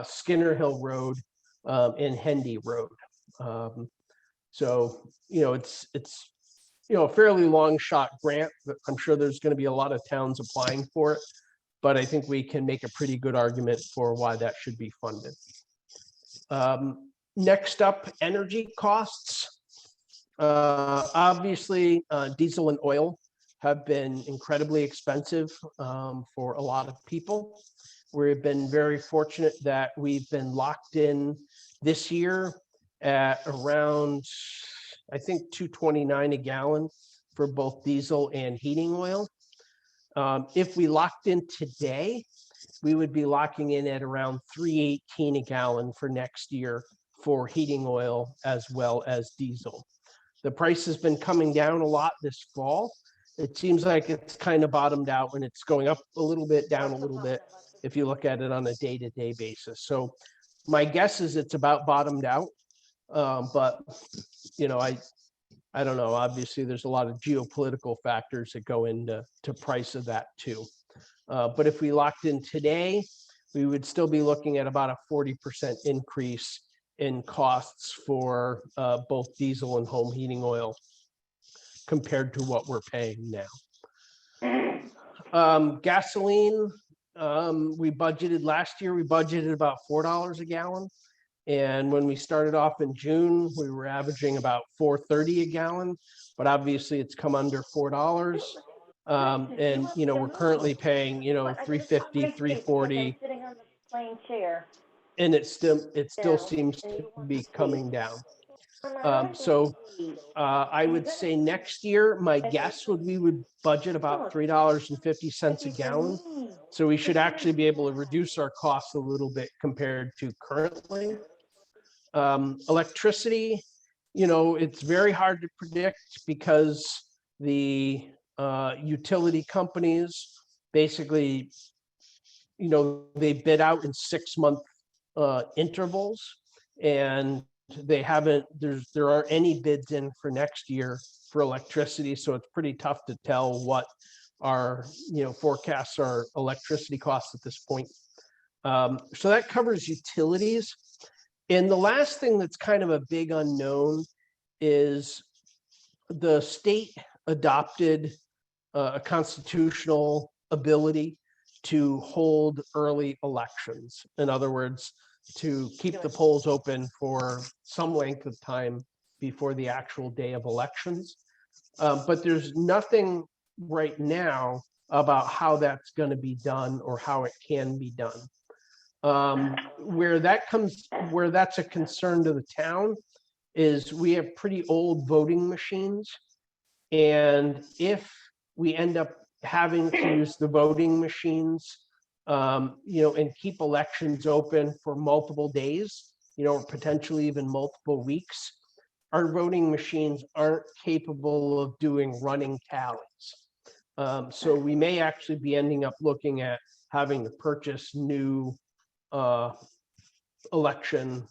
[SPEAKER 5] Skinner Hill Road and Hendy Road. So, it's a fairly long shot grant, but I'm sure there's going to be a lot of towns applying for it. But I think we can make a pretty good argument for why that should be funded. Next up, energy costs. Obviously, diesel and oil have been incredibly expensive for a lot of people. We've been very fortunate that we've been locked in this year at around, I think, $2.29 a gallon for both diesel and heating oil. If we locked in today, we would be locking in at around $3.18 a gallon for next year for heating oil as well as diesel. The price has been coming down a lot this fall. It seems like it's kind of bottomed out when it's going up a little bit, down a little bit, if you look at it on a day-to-day basis. So my guess is it's about bottomed out. But, I don't know. Obviously, there's a lot of geopolitical factors that go into price of that too. But if we locked in today, we would still be looking at about a 40% increase in costs for both diesel and home heating oil compared to what we're paying now. Gasoline, we budgeted last year, we budgeted about $4 a gallon. And when we started off in June, we were averaging about $4.30 a gallon, but obviously it's come under $4. And, we're currently paying, $3.50, $3.40. And it still seems to be coming down. So I would say next year, my guess would we would budget about $3.50 a gallon. So we should actually be able to reduce our costs a little bit compared to currently. Electricity, it's very hard to predict because the utility companies basically, they bid out in 6-month intervals, and there aren't any bids in for next year for electricity. So it's pretty tough to tell what our, forecasts our electricity costs at this point. So that covers utilities. And the last thing that's kind of a big unknown is the state adopted a constitutional ability to hold early elections. In other words, to keep the polls open for some length of time before the actual day of elections. But there's nothing right now about how that's going to be done or how it can be done. Where that's a concern to the town is we have pretty old voting machines. And if we end up having to use the voting machines, and keep elections open for multiple days, or potentially even multiple weeks, our voting machines aren't capable of doing running tallies. So we may actually be ending up looking at having to purchase new election,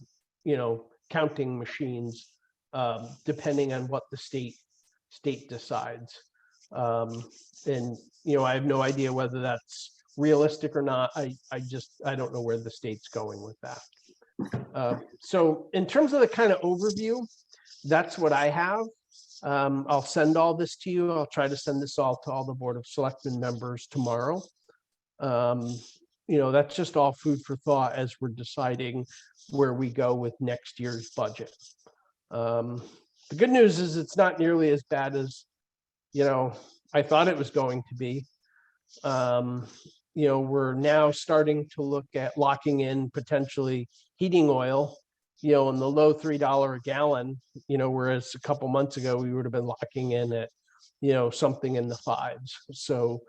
[SPEAKER 5] counting machines, depending on what the state decides. And, I have no idea whether that's realistic or not. I don't know where the state's going with that. So in terms of the kind of overview, that's what I have. I'll send all this to you. I'll try to send this all to all the Board of Selectmen members tomorrow. That's just all food for thought as we're deciding where we go with next year's budget. The good news is it's not nearly as bad as, I thought it was going to be. We're now starting to look at locking in potentially heating oil, in the low $3 a gallon, whereas a couple months ago we would have been locking in at, something in the fives. So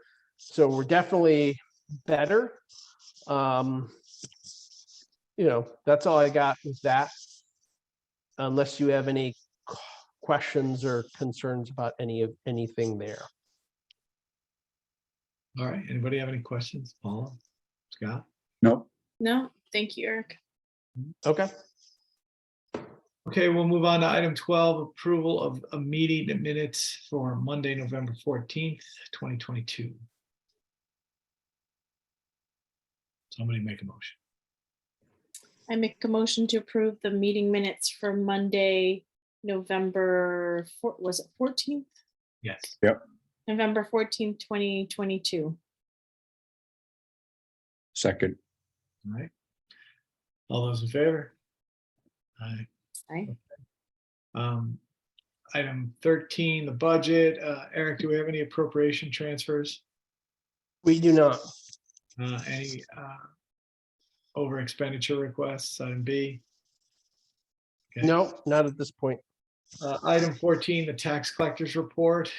[SPEAKER 5] we're definitely better. That's all I got with that. Unless you have any questions or concerns about anything there.
[SPEAKER 1] All right, anybody have any questions? Paula, Scott?
[SPEAKER 6] No.
[SPEAKER 8] No, thank you, Eric.
[SPEAKER 5] Okay.
[SPEAKER 1] Okay, we'll move on to item 12, approval of a meeting minutes for Monday, November 14th, 2022. Somebody make a motion.
[SPEAKER 8] I make a motion to approve the meeting minutes for Monday, November, was it 14th?
[SPEAKER 1] Yes.
[SPEAKER 8] November 14th, 2022.
[SPEAKER 6] Second.
[SPEAKER 1] All right. All those in favor? Aye.
[SPEAKER 8] Aye.
[SPEAKER 1] Item 13, the budget. Eric, do we have any appropriation transfers?
[SPEAKER 5] We do not.
[SPEAKER 1] Any over expenditure requests, item B? Okay.
[SPEAKER 5] No, not at this point.
[SPEAKER 1] Item 14, the tax collector's report.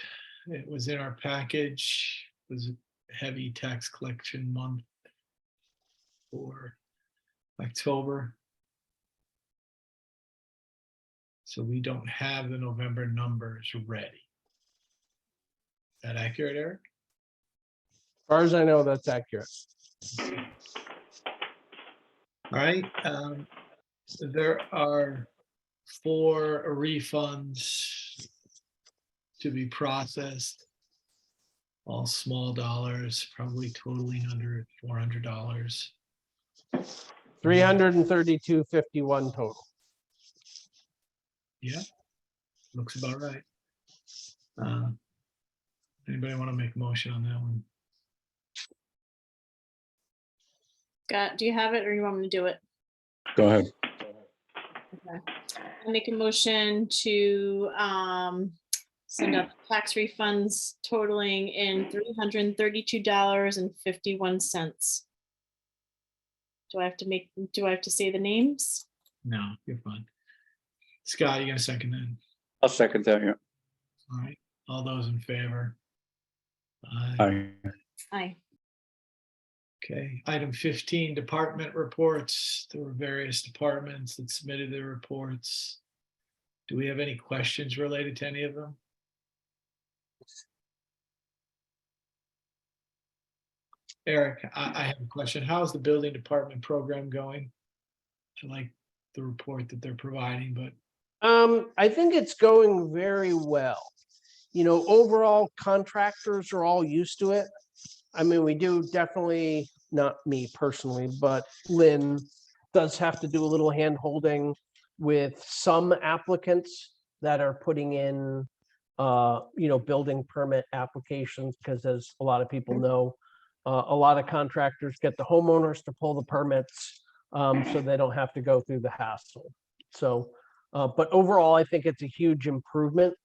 [SPEAKER 1] It was in our package. It was a heavy tax collection month for October. So we don't have the November numbers ready. Is that accurate, Eric?
[SPEAKER 5] As far as I know, that's accurate.
[SPEAKER 1] All right. There are 4 refunds to be processed, all small dollars, probably totaling under $400.
[SPEAKER 5] 332.51 total.
[SPEAKER 1] Yeah, looks about right. Anybody want to make a motion on that one?
[SPEAKER 8] Scott, do you have it or you want me to do it?
[SPEAKER 6] Go ahead.
[SPEAKER 8] Okay. I make a motion to send out tax refunds totaling in $332.51. Do I have to say the names?
[SPEAKER 1] No, you're fine. Scott, you gonna second that?
[SPEAKER 6] I'll second that, yeah.
[SPEAKER 1] All right, all those in favor? Aye.
[SPEAKER 6] Aye.
[SPEAKER 8] Aye.
[SPEAKER 1] Okay, item 15, department reports. There were various departments that submitted their reports. Do we have any questions related to any of them? Eric, I have a question. How is the building department program going? I like the report that they're providing, but
[SPEAKER 5] I think it's going very well. overall contractors are all used to it. I mean, we do definitely, not me personally, but Lynn does have to do a little hand holding with some applicants that are putting in, building permit applications, because as a lot of people know, a lot of contractors get the homeowners to pull the permits, so they don't have to go through the hassle. So, but overall, I think it's a huge improvement.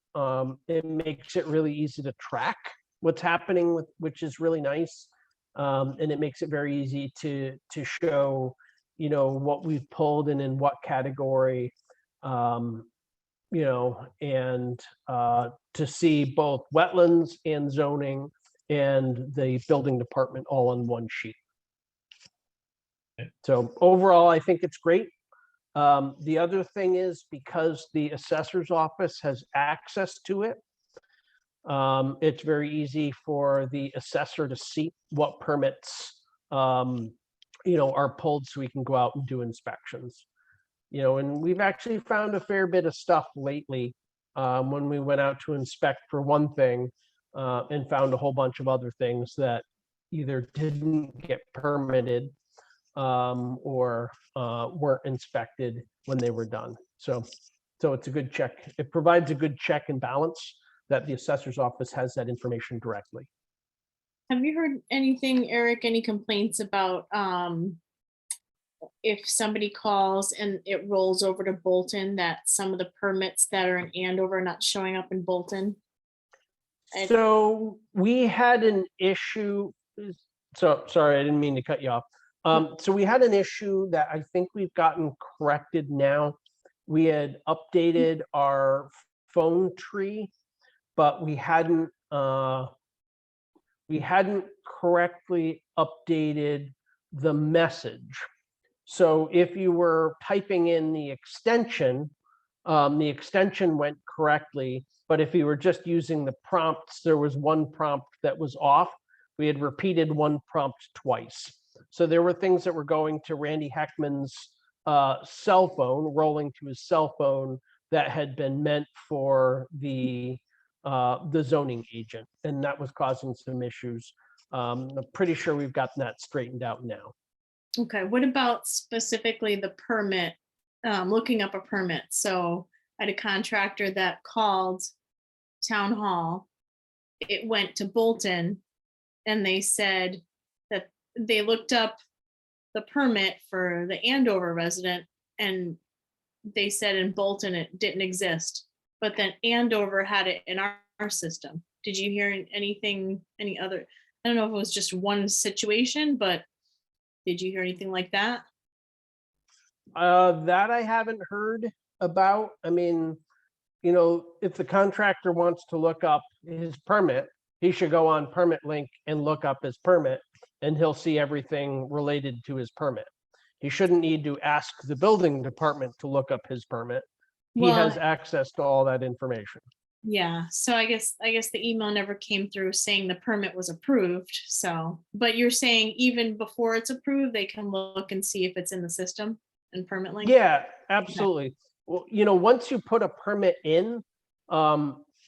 [SPEAKER 5] It makes it really easy to track what's happening with, which is really nice. And it makes it very easy to show, what we've pulled and in what category, and to see both wetlands and zoning and the building department all on one sheet. So overall, I think it's great. The other thing is, because the assessor's office has access to it, it's very easy for the assessor to see what permits, are pulled, so we can go out and do inspections. And we've actually found a fair bit of stuff lately, when we went out to inspect for one thing, and found a whole bunch of other things that either didn't get permitted, or weren't inspected when they were done. So it's a good check. It provides a good check and balance that the assessor's office has that information directly.
[SPEAKER 8] Have you heard anything, Eric, any complaints about if somebody calls and it rolls over to Bolton, that some of the permits that are in Andover are not showing up in Bolton?
[SPEAKER 5] So we had an issue. So sorry, I didn't mean to cut you off. So we had an issue that I think we've gotten corrected now. We had updated our phone tree, but we hadn't correctly updated the message. So if you were typing in the extension went correctly, but if you were just using the prompts, there was one prompt that was off. We had repeated one prompt twice. So there were things that were going to Randy Heckman's cell phone, rolling to his cell phone, that had been meant for the zoning agent, and that was causing some issues. I'm pretty sure we've gotten that straightened out now.
[SPEAKER 8] Okay, what about specifically the permit, looking up a permit? So I had a contractor that called town hall. It went to Bolton, and they said that they looked up the permit for the Andover resident, and they said in Bolton it didn't exist, but then Andover had it in our system. Did you hear anything, any other? I don't know if it was just one situation, but did you hear anything like that?
[SPEAKER 5] That I haven't heard about. I mean, if the contractor wants to look up his permit, he should go on Permit Link and look up his permit, and he'll see everything related to his permit. He shouldn't need to ask the building department to look up his permit. He has access to all that information.
[SPEAKER 8] Yeah, so I guess the email never came through saying the permit was approved. So, but you're saying even before it's approved, they can look and see if it's in the system and Permit Link?
[SPEAKER 5] Yeah, absolutely. Well, once you put a permit in,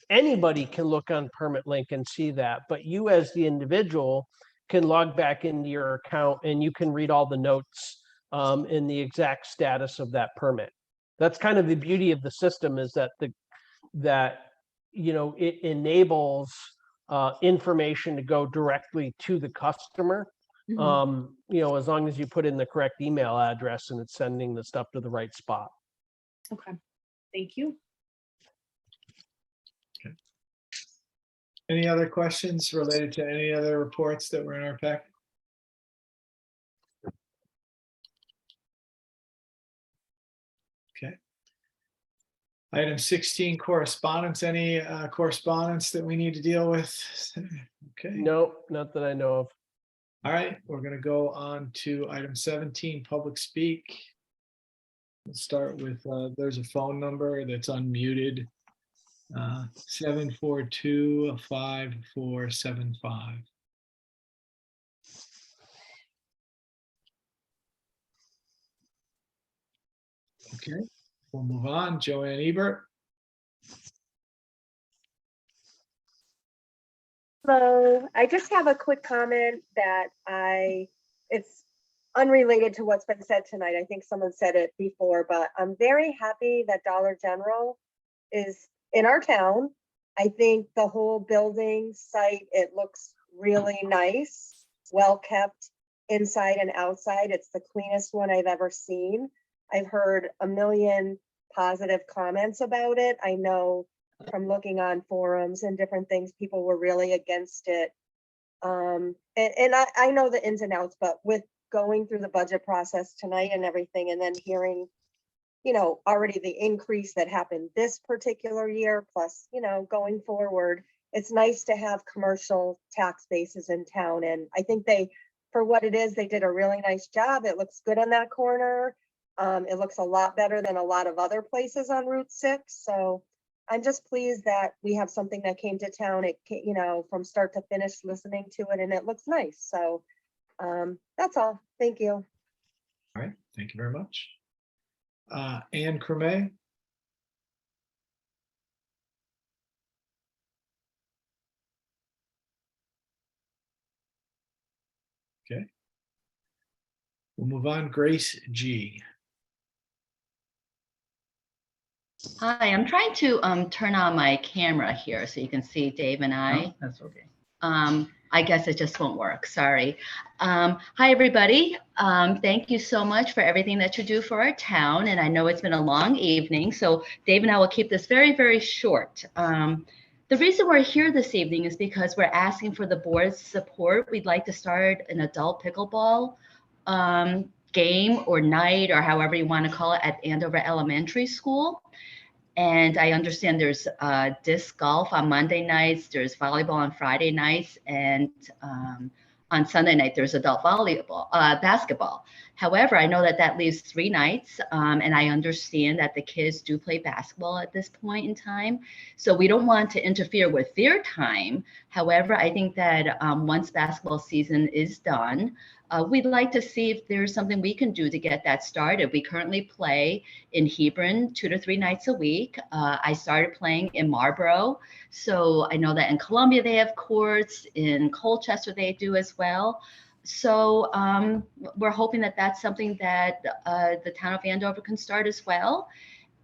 [SPEAKER 5] anybody can look on Permit Link and see that, but you as the individual can log back into your account and you can read all the notes, in the exact status of that permit. That's kind of the beauty of the system, is that it enables information to go directly to the customer. As long as you put in the correct email address and it's sending the stuff to the right spot.
[SPEAKER 8] Okay, thank you.
[SPEAKER 1] Any other questions related to any other reports that were in our pack? Okay. Item 16, correspondence. Any correspondence that we need to deal with? Okay.
[SPEAKER 5] No, not that I know of.
[SPEAKER 1] All right, we're going to go on to item 17, public speak. We'll start with, there's a phone number that's unmuted. 742-5475. Okay, we'll move on. Joanne Ebert.
[SPEAKER 10] Hello, I just have a quick comment that it's unrelated to what's been said tonight. I think someone said it before, but I'm very happy that Dollar General is in our town. I think the whole building site, it looks really nice, well kept inside and outside. It's the cleanest one I've ever seen. I've heard a million positive comments about it. I know from looking on forums and different things, people were really against it. And I know the ins and outs, but with going through the budget process tonight and everything, and then hearing, you know, already the increase that happened this particular year, plus, you know, going forward, it's nice to have commercial tax bases in town. And I think for what it is, they did a really nice job. It looks good on that corner. It looks a lot better than a lot of other places on Route 6. So I'm just pleased that we have something that came to town, you know, from start to finish, listening to it, and it looks nice. So that's all. Thank you.
[SPEAKER 1] All right, thank you very much. Anne Creme? Okay. We'll move on. Grace G.
[SPEAKER 11] Hi, I'm trying to turn on my camera here so you can see Dave and I.
[SPEAKER 1] No, that's okay.
[SPEAKER 11] I guess it just won't work. Sorry. Hi, everybody. Thank you so much for everything that you do for our town. And I know it's been a long evening, so Dave and I will keep this very, very short. The reason we're here this evening is because we're asking for the board's support. We'd like to start an adult pickleball game or night, or however you want to call it, at Andover Elementary School. And I understand there's disc golf on Monday nights, there's volleyball on Friday nights, and on Sunday night, there's adult basketball. However, I know that that leaves 3 nights, and I understand that the kids do play basketball at this point in time. So we don't want to interfere with their time. However, I think that once basketball season is done, we'd like to see if there's something we can do to get that started. We currently play in Hebron 2 to 3 nights a week. I started playing in Marlboro. So I know that in Columbia they have courts, in Colchester they do as well. So we're hoping that that's something that the town of Andover can start as well.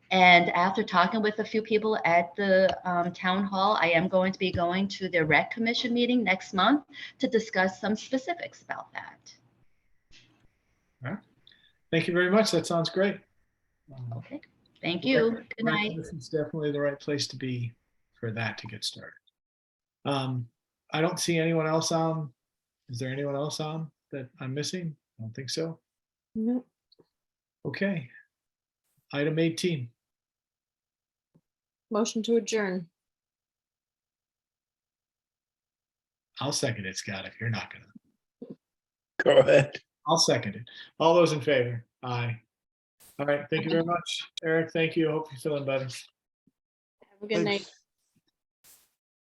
[SPEAKER 11] And after talking with a few people at the town hall, I am going to be going to their rec commission meeting next month to discuss some specifics about that.
[SPEAKER 1] All right. Thank you very much. That sounds great.
[SPEAKER 11] Okay. Thank you. Good night.
[SPEAKER 1] This is definitely the right place to be for that to get started. I don't see anyone else on. Is there anyone else on that I'm missing? I don't think so.
[SPEAKER 8] Nope.
[SPEAKER 1] Okay. Item 18.
[SPEAKER 8] Motion to adjourn.
[SPEAKER 1] I'll second it, Scott, if you're not gonna.
[SPEAKER 6] Go ahead.
[SPEAKER 1] I'll second it. All those in favor? Aye. All right. Thank you very much, Eric. Thank you. Hope you're feeling better.
[SPEAKER 8] Have a good night.